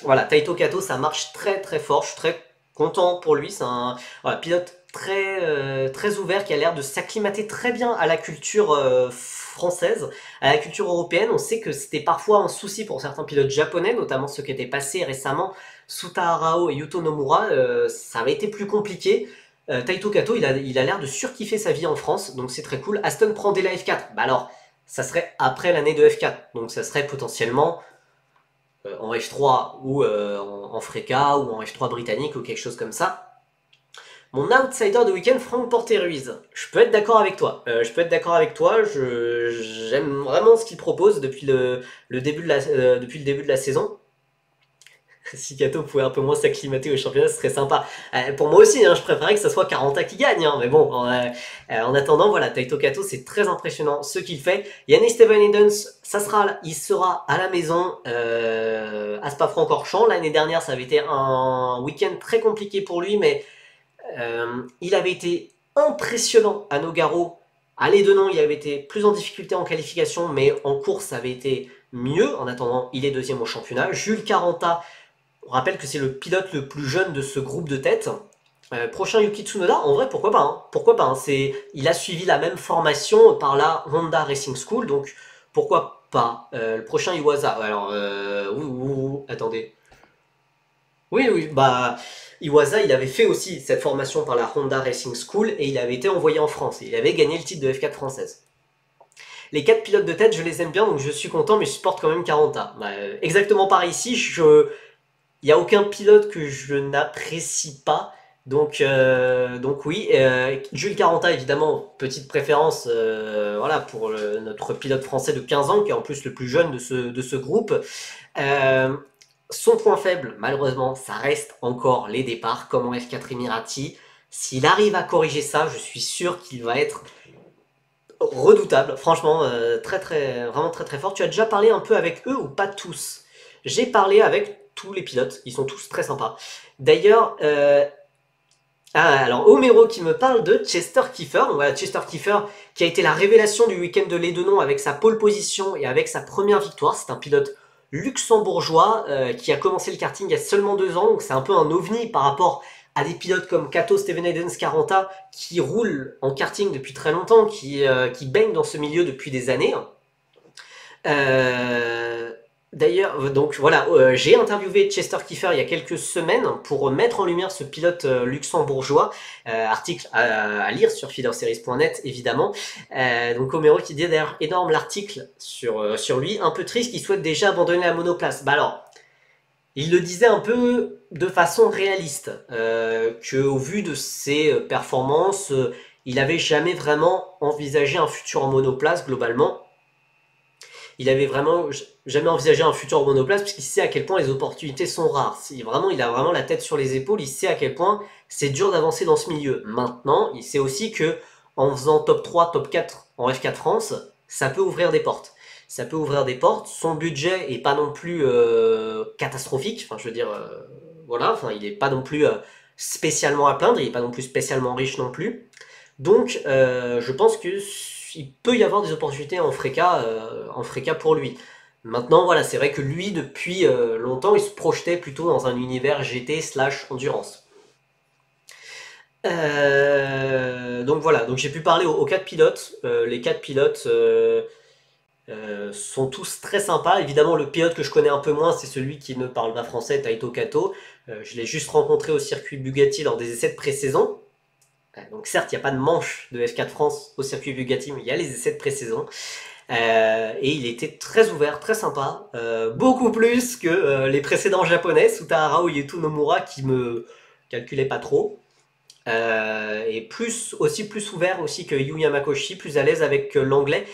Speaker 1: voilà, Taito Kato, ça marche très très fort. Je suis très content pour lui. C'est un voilà, pilote très ouvert qui a l'air de s'acclimater très bien à la culture française, à la culture européenne. On sait que c'était parfois un souci pour certains pilotes japonais, notamment ceux qui étaient passés récemment, Suta Arao et Yuto Nomura. Ça avait été plus compliqué. Taito Kato, il a l'air de surkiffer sa vie en France, donc c'est très cool. Aston prend dès la F4. Bah alors, ça serait après l'année de F4, donc ça serait potentiellement en F3 ou en Freca ou en F3 britannique ou quelque chose comme ça. Mon outsider de week-end, Franck Porter-Ruiz. Je peux être d'accord avec toi. J'aime vraiment ce qu'il propose depuis le début de la saison. Si Kato pouvait un peu moins s'acclimater au championnat, ce serait sympa. Pour moi aussi, hein, je préférais que ce soit Caranta qui gagne. Hein, mais bon, en attendant, voilà, Taito Kato, c'est très impressionnant ce qu'il fait. Yannis Steven Edens, il sera à la maison à Spa-Francorchamps. L'année dernière, ça avait été un week-end très compliqué pour lui, mais il avait été impressionnant à Nogaro. À l'Edenon, il avait été plus en difficulté en qualification, mais en course, ça avait été mieux. En attendant, il est deuxième au championnat. Jules Caranta, on rappelle que c'est le pilote le plus jeune de ce groupe de tête. Prochain Yuki Tsunoda, en vrai, pourquoi pas, hein. Pourquoi pas, hein. Il a suivi la même formation par la Honda Racing School, donc pourquoi pas. Le prochain Iwasa, alors, attendez. Oui, bah, Iwasa, il avait fait aussi cette formation par la Honda Racing School et il avait été envoyé en France. Et il avait gagné le titre de F4 française. Les 4 pilotes de tête, je les aime bien, donc je suis content, mais je supporte quand même Caranta. Bah, exactement pareil ici, il n'y a aucun pilote que je n'apprécie pas. Donc oui, Jules Caranta évidemment, petite préférence voilà, pour notre pilote français de 15 ans, qui est en plus le plus jeune de ce groupe. Son point faible, malheureusement, ça reste encore les départs, comme en F4 Emirati. S'il arrive à corriger ça, je suis sûr qu'il va être redoutable. Franchement, vraiment très très fort. Tu as déjà parlé un peu avec eux ou pas tous? J'ai parlé avec tous les pilotes, ils sont tous très sympas. D'ailleurs, alors Homero qui me parle de Chester Kiefer. Donc voilà, Chester Kiefer qui a été la révélation du week-end de l'Edenon avec sa pole position et avec sa première victoire. C'est un pilote luxembourgeois qui a commencé le karting il y a seulement 2 ans, donc c'est un peu un ovni par rapport à des pilotes comme Kato, Steven Edens, Caranta qui roulent en karting depuis très longtemps, qui baignent dans ce milieu depuis des années. D'ailleurs, donc voilà, j'ai interviewé Chester Kiefer il y a quelques semaines pour mettre en lumière ce pilote luxembourgeois, article à lire sur feederseries.net évidemment. Donc Homero qui dit d'ailleurs énorme l'article sur lui, un peu triste, qu'il souhaite déjà abandonner la monoplace. Bah alors, il le disait un peu de façon réaliste, qu'au vu de ses performances, il avait jamais vraiment envisagé un futur en monoplace globalement. Il avait vraiment jamais envisagé un futur en monoplace puisqu'il sait à quel point les opportunités sont rares. Vraiment, il a vraiment la tête sur les épaules, il sait à quel point c'est dur d'avancer dans ce milieu. Maintenant, il sait aussi que en faisant top 3, top 4 en F4 France, ça peut ouvrir des portes. Ça peut ouvrir des portes. Son budget est pas non plus catastrophique. Enfin, je veux dire, voilà. Enfin, il est pas non plus spécialement à plaindre. Il est pas non plus spécialement riche non plus. Donc, je pense que il peut y avoir des opportunités en Freca pour lui. Maintenant, voilà, c'est vrai que lui, depuis longtemps, il se projetait plutôt dans un univers GT slash endurance. Donc voilà, donc j'ai pu parler aux 4 pilotes. Les 4 pilotes sont tous très sympas. Évidemment, le pilote que je connais un peu moins, c'est celui qui ne parle pas français, Taito Kato. Je l'ai juste rencontré au circuit Bugatti lors des essais de pré-saison. Donc certes, il n'y a pas de manche de F4 France au circuit Bugatti, mais il y a les essais de pré-saison. Et il était très ouvert, très sympa, beaucoup plus que les précédents japonais, Sutahara ou Yuto Nomura, qui me calculaient pas trop. Et plus ouvert aussi que Yu Yamakoshi, plus à l'aise avec l'anglais.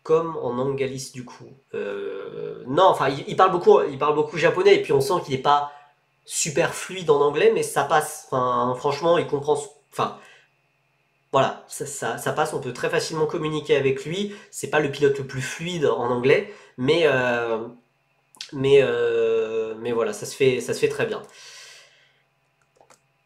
Speaker 1: Comme en Angalis du coup. Non, enfin, il parle beaucoup japonais, et puis on sent qu'il n'est pas super fluide en anglais, mais ça passe. Enfin, franchement, il comprend. Enfin, voilà, ça passe. On peut très facilement communiquer avec lui. C'est pas le pilote le plus fluide en anglais, mais voilà, ça se fait très bien.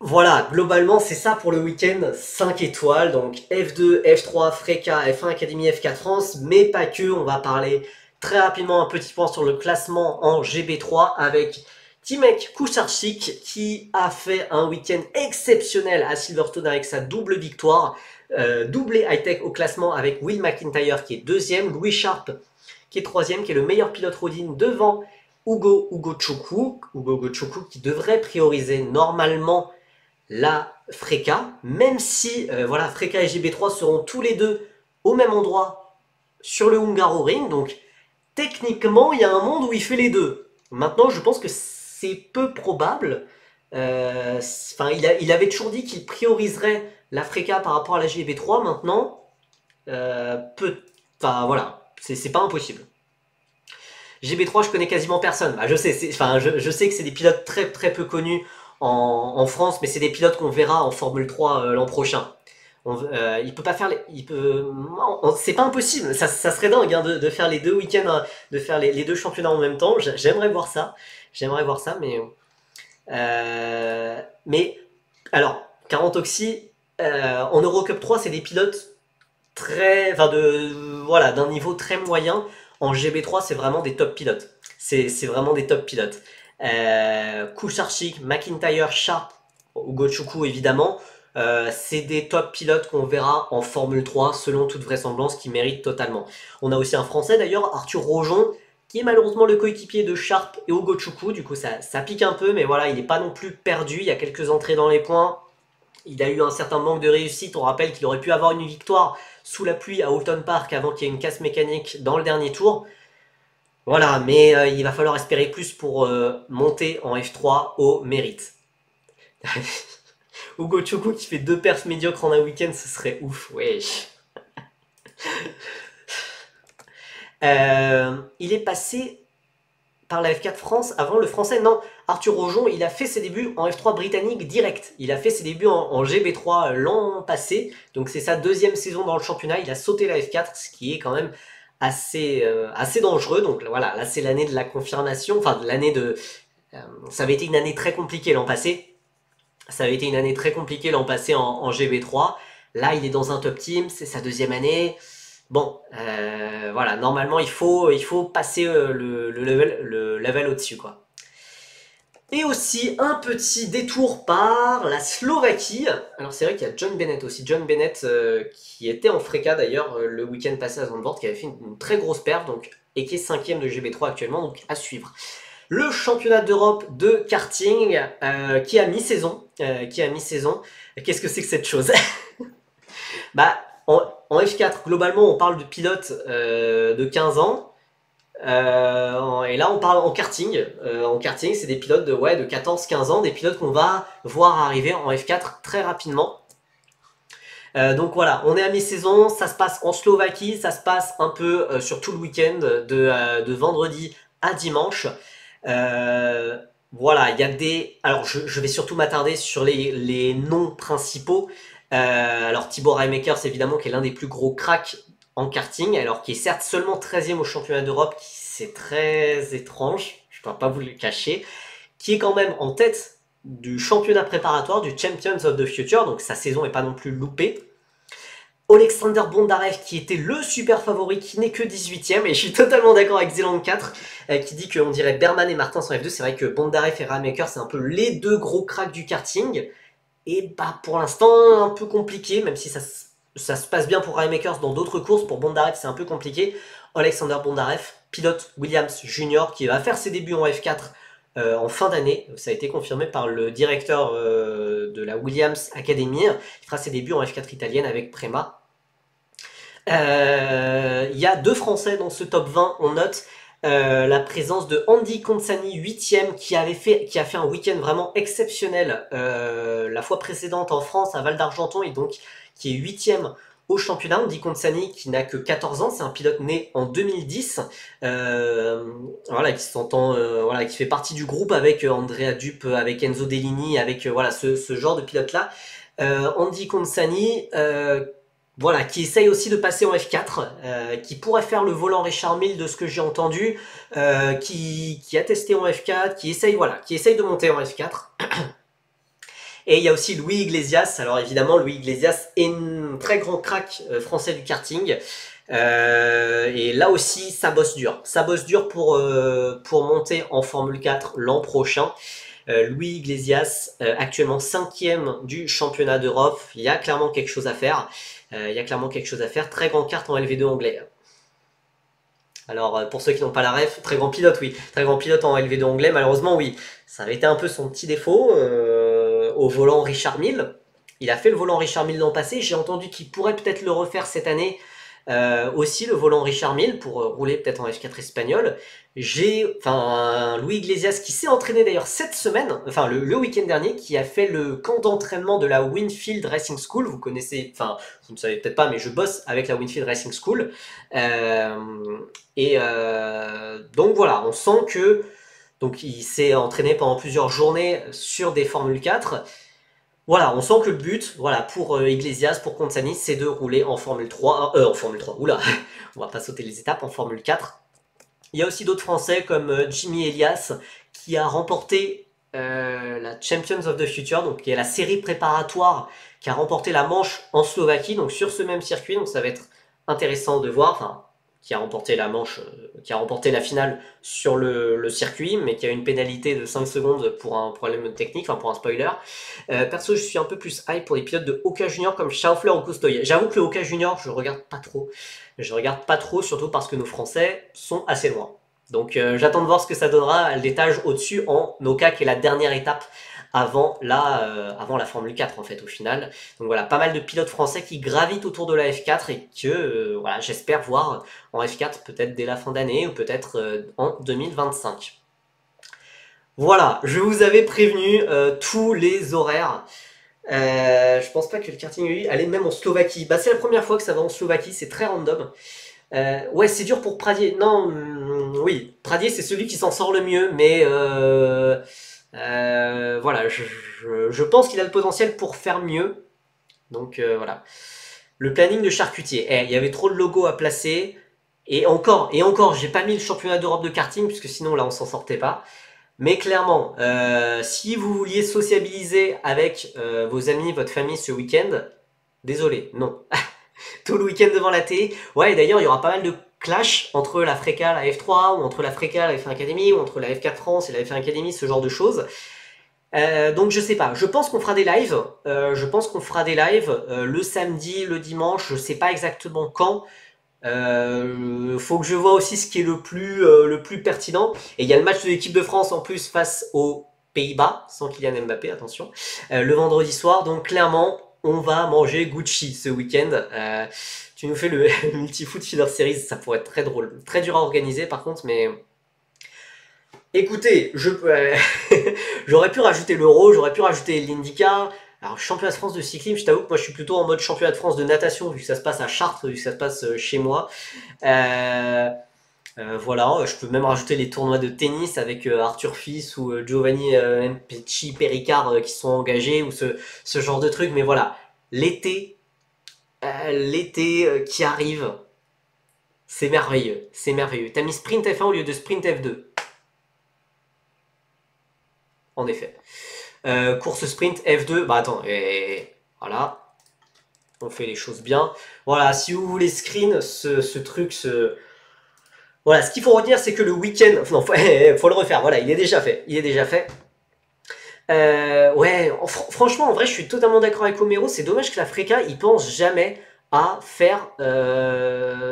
Speaker 1: Voilà, globalement, c'est ça pour le week-end 5 étoiles. Donc F2, F3, Freca, F1 Academy, F4 France, mais pas que. On va parler très rapidement un petit point sur le classement en GB3 avec Timek Kucharczyk qui a fait un week-end exceptionnel à Silverstone avec sa double victoire. Doublé high-tech au classement avec Will McIntyre qui est deuxième, Louis Sharp qui est troisième, qui est le meilleur pilote Rodin devant Ugo Chukwu qui devrait prioriser normalement la Freca, même si voilà, Freca et GB3 seront tous les deux au même endroit sur le Hungaroring, donc techniquement il y a un monde où il fait les deux. Maintenant je pense que c'est peu probable. Il avait toujours dit qu'il prioriserait la Freca par rapport à la GB3. Maintenant, voilà, c'est pas impossible. GB3, je connais quasiment personne. Bah, je sais, je sais que c'est des pilotes très très peu connus en France, mais c'est des pilotes qu'on verra en Formule 3 l'an prochain. Il peut pas faire c'est pas impossible, ça serait dingue hein, de faire les deux week-ends, de faire les deux championnats en même temps. J'aimerais voir ça, mais alors 40 Oxy en Eurocup 3, c'est des pilotes très, voilà, d'un niveau très moyen. En GB3, c'est vraiment des top pilotes. C'est vraiment des top pilotes. Kucharczyk, McIntyre, Sharp, Ugo Chukwu évidemment. C'est des top pilotes qu'on verra en Formule 3 selon toute vraisemblance qui méritent totalement. On a aussi un Français d'ailleurs, Arthur Rojon, qui est malheureusement le coéquipier de Sharp et Ugo Chukwu. Du coup ça pique un peu, mais voilà, il n'est pas non plus perdu. Il y a quelques entrées dans les points. Il a eu un certain manque de réussite. On rappelle qu'il aurait pu avoir une victoire sous la pluie à Oulton Park avant qu'il y ait une casse mécanique dans le dernier tour. Voilà, mais il va falloir espérer plus pour monter en F3 au mérite. Ugo Chukwu qui fait 2 perfs médiocres en un week-end, ce serait ouf, wesh. Il est passé par la F4 France avant le français. Non, Arthur Rojon, il a fait ses débuts en F3 britannique direct. Il a fait ses débuts en GB3 l'an passé. Donc c'est sa deuxième saison dans le championnat. Il a sauté la F4, ce qui est quand même assez dangereux. Donc voilà, là c'est l'année de la confirmation. Enfin, l'année de... ça avait été une année très compliquée l'an passé. En GB3. Là, il est dans un top team. C'est sa deuxième année. Bon, voilà, normalement il faut passer le level au-dessus, quoi. Et aussi un petit détour par la Slovaquie. Alors c'est vrai qu'il y a John Bennett aussi. John Bennett qui était en Freca d'ailleurs le week-end passé à Zandvoort, qui avait fait une très grosse perf. Donc et qui est 5e de GB3 actuellement, donc à suivre. Le championnat d'Europe de karting qui a mi-saison. Qu'est-ce que c'est que cette chose? Bah, en F4, globalement, on parle de pilotes de 15 ans. Et là, on parle en karting. En karting, c'est des pilotes de 14-15 ans, des pilotes qu'on va voir arriver en F4 très rapidement. Donc voilà, on est à mi-saison, ça se passe en Slovaquie, ça se passe un peu sur tout le week-end, de vendredi à dimanche. Voilà, il y a des... Alors, je vais surtout m'attarder sur les noms principaux. Alors, Thibaut Raemakers, évidemment, qui est l'un des plus gros cracks en karting, alors qui est certes seulement 13e au championnat d'Europe, c'est très étrange, je ne dois pas vous le cacher, qui est quand même en tête du championnat préparatoire du Champions of the Future, donc sa saison n'est pas non plus loupée. Alexander Bondarev qui était le super favori, qui n'est que 18ème, et je suis totalement d'accord avec Zeland4 qui dit qu'on dirait Berman et Martin en F2. C'est vrai que Bondarev et Raemaker, c'est un peu les deux gros cracks du karting, et bah pour l'instant un peu compliqué, même si ça se passe bien pour Raemakers dans d'autres courses. Pour Bondarev c'est un peu compliqué. Alexander Bondarev, pilote Williams Junior, qui va faire ses débuts en F4 en fin d'année. Ça a été confirmé par le directeur de la Williams Academy. Il fera ses débuts en F4 italienne avec Prema. Il y a deux Français dans ce top 20, on note la présence de Andy Consani, 8ème, qui a fait un week-end vraiment exceptionnel la fois précédente en France à Val d'Argenton, et donc qui est 8ème au championnat. Andy Consani qui n'a que 14 ans, c'est un pilote né en 2010, voilà, qui s'entend, voilà, qui fait partie du groupe avec Andrea Dup, avec Enzo Dellini, avec voilà ce genre de pilote là. Andy Consani voilà, qui essaye aussi de passer en F4, qui pourrait faire le volant Richard Mille de ce que j'ai entendu, qui a testé en F4, qui essaye de monter en F4. Et il y a aussi Louis Iglesias. Alors évidemment, Louis Iglesias est un très grand crack français du karting. Et là aussi, ça bosse dur. Ça bosse dur pour monter en Formule 4 l'an prochain. Louis Iglesias, actuellement 5ème du championnat d'Europe. Il y a clairement quelque chose à faire. Très grand kart en LV2 anglais. Alors, pour ceux qui n'ont pas la ref, très grand pilote, oui. Très grand pilote en LV2 anglais, malheureusement, oui. Ça avait été un peu son petit défaut au volant Richard Mille. Il a fait le volant Richard Mille l'an passé. J'ai entendu qu'il pourrait peut-être le refaire cette année. Aussi le volant Richard Mille pour rouler peut-être en F4 espagnol. Louis Iglesias qui s'est entraîné d'ailleurs cette semaine, enfin le week-end dernier, qui a fait le camp d'entraînement de la Winfield Racing School. Vous connaissez, enfin vous ne savez peut-être pas, mais je bosse avec la Winfield Racing School. Donc voilà, on sent que donc il s'est entraîné pendant plusieurs journées sur des Formule 4. Voilà, on sent que le but, voilà, pour Iglesias, pour Consani, c'est de rouler en Formule 3, oula, on va pas sauter les étapes, en Formule 4. Il y a aussi d'autres Français comme Jimmy Elias, qui a remporté la Champions of the Future, donc qui est la série préparatoire, qui a remporté la manche en Slovaquie, donc sur ce même circuit, donc ça va être intéressant de voir, enfin, qui a remporté la manche, qui a remporté la finale sur le circuit, mais qui a une pénalité de 5 secondes pour un problème technique, enfin pour un spoiler. Perso, je suis un peu plus hype pour les pilotes de Oka Junior comme Schaufler ou Costoy. J'avoue que le Oka Junior, je regarde pas trop. Surtout parce que nos Français sont assez loin. Donc j'attends de voir ce que ça donnera l'étage au-dessus en Oka, qui est la dernière étape avant la Formule 4 en fait au final. Donc voilà, pas mal de pilotes français qui gravitent autour de la F4 et que voilà, j'espère voir en F4 peut-être dès la fin d'année ou peut-être en 2025. Voilà, je vous avais prévenu tous les horaires. Je pense pas que le karting allait même en Slovaquie. Bah c'est la première fois que ça va en Slovaquie, c'est très random. Ouais, c'est dur pour Pradier. Non, oui, Pradier c'est celui qui s'en sort le mieux, mais voilà, je pense qu'il a le potentiel pour faire mieux. Donc voilà. Le planning de charcutier. Il y avait trop de logos à placer. Et encore, j'ai pas mis le championnat d'Europe de karting, puisque sinon là on s'en sortait pas. Mais clairement, si vous vouliez sociabiliser avec vos amis, votre famille ce week-end, désolé, non. Tout le week-end devant la télé. Ouais, d'ailleurs, il y aura pas mal de clash entre la Freca, la F3, ou entre la Freca, la F1 Academy, ou entre la F4 France et la F1 Academy, ce genre de choses. Donc je sais pas, je pense qu'on fera des lives. Le samedi, le dimanche, je sais pas exactement quand. Faut que je vois aussi ce qui est le plus pertinent. Et il y a le match de l'équipe de France en plus face aux Pays-Bas, sans Kylian Mbappé, attention, le vendredi soir. Donc clairement, on va manger Gucci ce week-end. Tu nous fais le multi-foot feeder series, ça pourrait être très drôle. Très dur à organiser par contre, mais... Écoutez, j'aurais pu rajouter l'Euro, j'aurais pu rajouter l'IndyCar. Alors, championnat de France de cyclisme, je t'avoue que moi je suis plutôt en mode championnat de France de natation, vu que ça se passe à Chartres, vu que ça se passe chez moi. Euh, voilà, je peux même rajouter les tournois de tennis avec Arthur Fils ou Giovanni Mpecci Péricard qui sont engagés, ou ce genre de trucs. Mais voilà, l'été, qui arrive, c'est merveilleux, c'est merveilleux. T'as mis Sprint F1 au lieu de Sprint F2, en effet. Course sprint F2, bah attends, et voilà, on fait les choses bien. Voilà, si vous voulez screen ce truc, voilà, ce qu'il faut retenir, c'est que le week-end, non, faut le refaire, voilà, il est déjà fait, il est déjà fait. Ouais, franchement, en vrai, je suis totalement d'accord avec Homero, c'est dommage que la Freca, il pense jamais à faire, à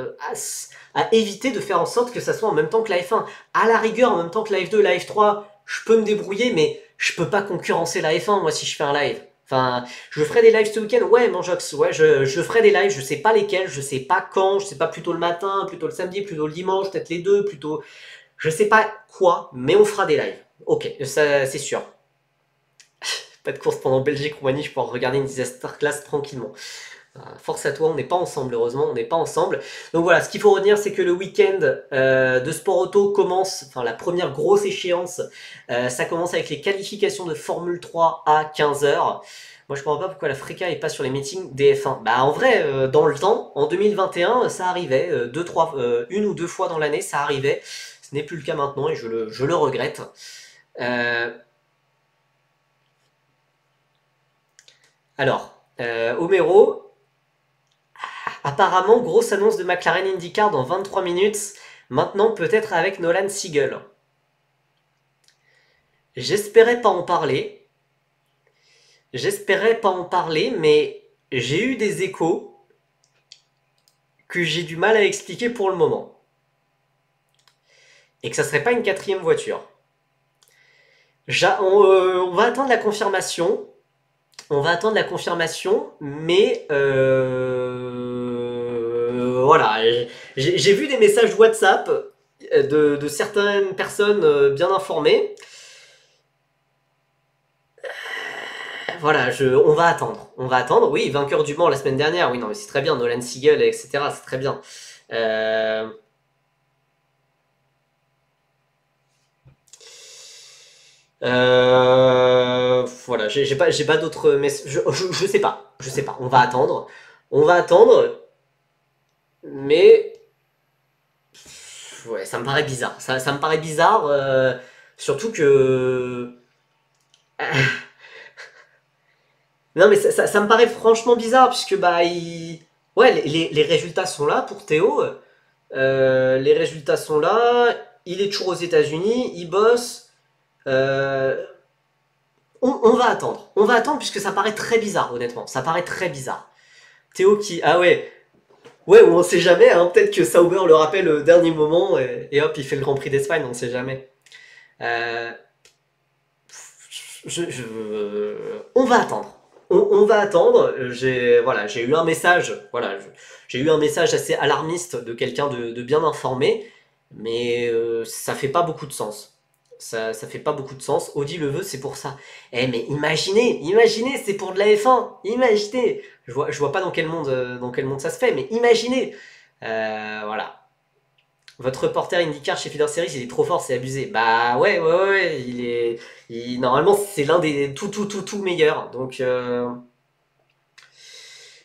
Speaker 1: éviter de faire en sorte que ça soit en même temps que la F1. À la rigueur, en même temps que la F2, la F3, je peux me débrouiller, mais je peux pas concurrencer la F1, moi, si je fais un live. Enfin, je ferai des lives ce week-end, ouais, Manjox, ouais, je ferai des lives, je sais pas lesquels, je sais pas quand, je sais pas plutôt le matin, plutôt le samedi, plutôt le dimanche, peut-être les deux, plutôt, je sais pas quoi, mais on fera des lives. Ok, ça, c'est sûr. Pas de course pendant Belgique-Roumanie, je pourrais regarder une disaster class tranquillement. Force à toi, on n'est pas ensemble, heureusement, on n'est pas ensemble. Donc voilà, ce qu'il faut retenir, c'est que le week-end de sport auto commence, enfin la première grosse échéance, ça commence avec les qualifications de Formule 3 à 15h. Moi, je comprends pas pourquoi la Freca est pas sur les meetings des F1. Bah, en vrai, dans le temps, en 2021, ça arrivait, une ou deux fois dans l'année, ça arrivait. Ce n'est plus le cas maintenant et je le regrette. Alors, Homero, apparemment, grosse annonce de McLaren IndyCar dans 23 minutes. Maintenant, peut-être avec Nolan Siegel. J'espérais pas en parler. J'espérais pas en parler, mais j'ai eu des échos que j'ai du mal à expliquer pour le moment. Et que ça serait pas une quatrième voiture. On va attendre la confirmation. On va attendre la confirmation, mais voilà. J'ai vu des messages WhatsApp de certaines personnes bien informées. Voilà, on va attendre. On va attendre. Oui, vainqueur du Mans la semaine dernière. Oui, non, mais c'est très bien. Nolan Siegel, etc. C'est très bien. Voilà, j'ai pas d'autres messages. Je sais pas. Je sais pas. On va attendre. On va attendre. Mais ouais, ça me paraît bizarre. Ça me paraît bizarre. Surtout que. Non, mais ça me paraît franchement bizarre, puisque bah, ouais, les résultats sont là pour Théo. Les résultats sont là. Il est toujours aux États-Unis, il bosse. Euh, on va attendre. On va attendre, puisque ça paraît très bizarre, honnêtement. Ça paraît très bizarre. Théo qui. Ah ouais. Ouais, on sait jamais, hein. Peut-être que Sauber le rappelle au dernier moment et hop, il fait le Grand Prix d'Espagne, on sait jamais. Euh, on va attendre. On va attendre. Voilà, j'ai eu un message. Voilà, j'ai eu un message assez alarmiste de quelqu'un de bien informé, mais ça fait pas beaucoup de sens. Ça fait pas beaucoup de sens. Audi le veut, c'est pour ça. Eh mais imaginez, c'est pour de la F1. Imaginez. Je vois pas dans quel monde ça se fait, mais imaginez. Voilà. Votre reporter IndyCar chez Feeder Series, il est trop fort, c'est abusé. Bah ouais, normalement, c'est l'un des tout meilleurs. Donc,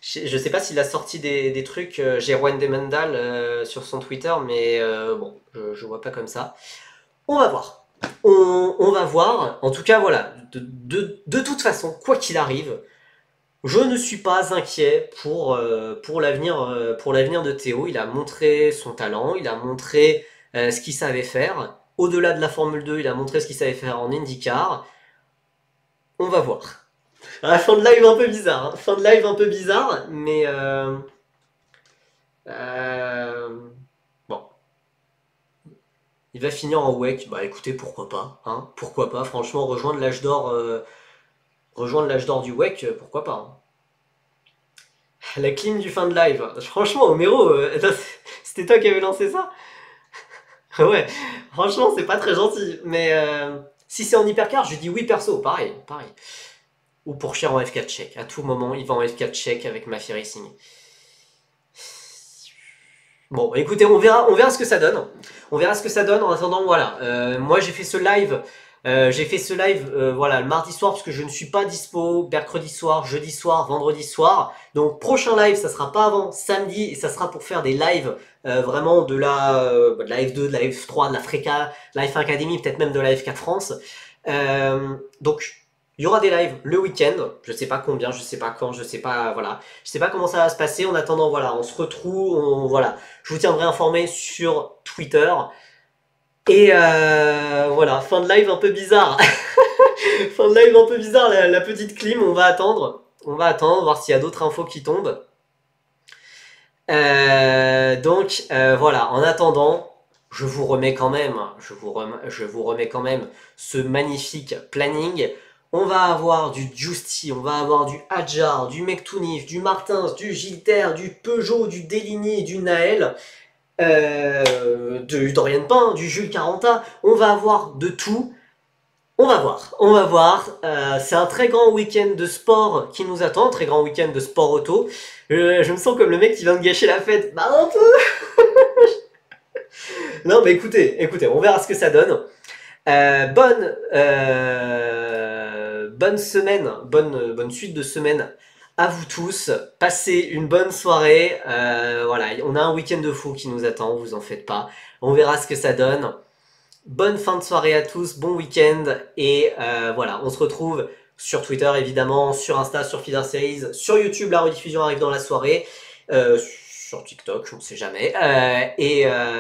Speaker 1: je sais pas s'il a sorti des trucs, Jeroen Demendal sur son Twitter, mais bon, je vois pas comme ça. On va voir. On va voir. En tout cas, voilà. De toute façon, quoi qu'il arrive, je ne suis pas inquiet pour l'avenir de Théo. Il a montré son talent, il a montré ce qu'il savait faire. Au-delà de la Formule 2, il a montré ce qu'il savait faire en IndyCar. On va voir. Fin de live un peu bizarre, hein. Fin de live un peu bizarre, mais Euh, Bon, il va finir en WEC. Bah écoutez, pourquoi pas, hein? Pourquoi pas, franchement, rejoindre l'âge d'or du WEC, pourquoi pas, hein. La clim du fin de live. Franchement, Homero, c'était toi qui avais lancé ça? Ouais, franchement, c'est pas très gentil. Mais si c'est en hypercar, je dis oui perso, pareil, pareil. Ou pour cher en F4 check. À tout moment, il va en F4 check avec Mafia Racing. Bon, écoutez, on verra ce que ça donne. On verra ce que ça donne. En attendant, voilà. Moi, j'ai fait ce live. Voilà, le mardi soir parce que je ne suis pas dispo. Mercredi soir, jeudi soir, vendredi soir. Donc, prochain live, ça sera pas avant samedi et ça sera pour faire des lives vraiment de la F2, de la F3, de la Freca, de la F1 Academy, peut-être même de la F4 France. Donc, il y aura des lives le week-end, je sais pas combien, je sais pas quand, je sais pas, voilà, je sais pas comment ça va se passer. En attendant, voilà, on se retrouve, voilà, je vous tiendrai informé sur Twitter. Et voilà, fin de live un peu bizarre, fin de live un peu bizarre, la petite clim. On va attendre, voir s'il y a d'autres infos qui tombent. Donc voilà, en attendant, je vous remets quand même, je vous remets quand même ce magnifique planning. On va avoir du Justy, on va avoir du Hadjar, du Mektounif, du Martins, du Gilter, du Peugeot, du Deligny, du Naël, du Dorian Pain, du Jules Caranta. On va avoir de tout. On va voir, on va voir. C'est un très grand week-end de sport qui nous attend, très grand week-end de sport auto. Je me sens comme le mec qui vient de gâcher la fête. Bah un peu. Non mais écoutez, on verra ce que ça donne. Bonne semaine, bonne suite de semaine à vous tous. Passez une bonne soirée. Voilà, on a un week-end de fou qui nous attend, vous en faites pas. On verra ce que ça donne. Bonne fin de soirée à tous, bon week-end. Et voilà, on se retrouve sur Twitter évidemment, sur Insta, sur Feeder Series, sur YouTube, la rediffusion arrive dans la soirée. Sur TikTok, je ne sais jamais.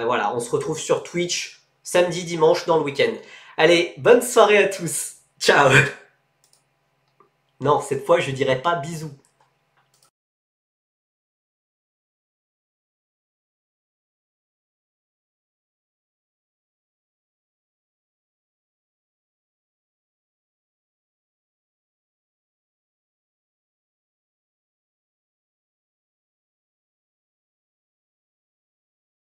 Speaker 1: Voilà, on se retrouve sur Twitch samedi, dimanche dans le week-end. Allez, bonne soirée à tous. Ciao. Non, cette fois, je dirais pas bisous.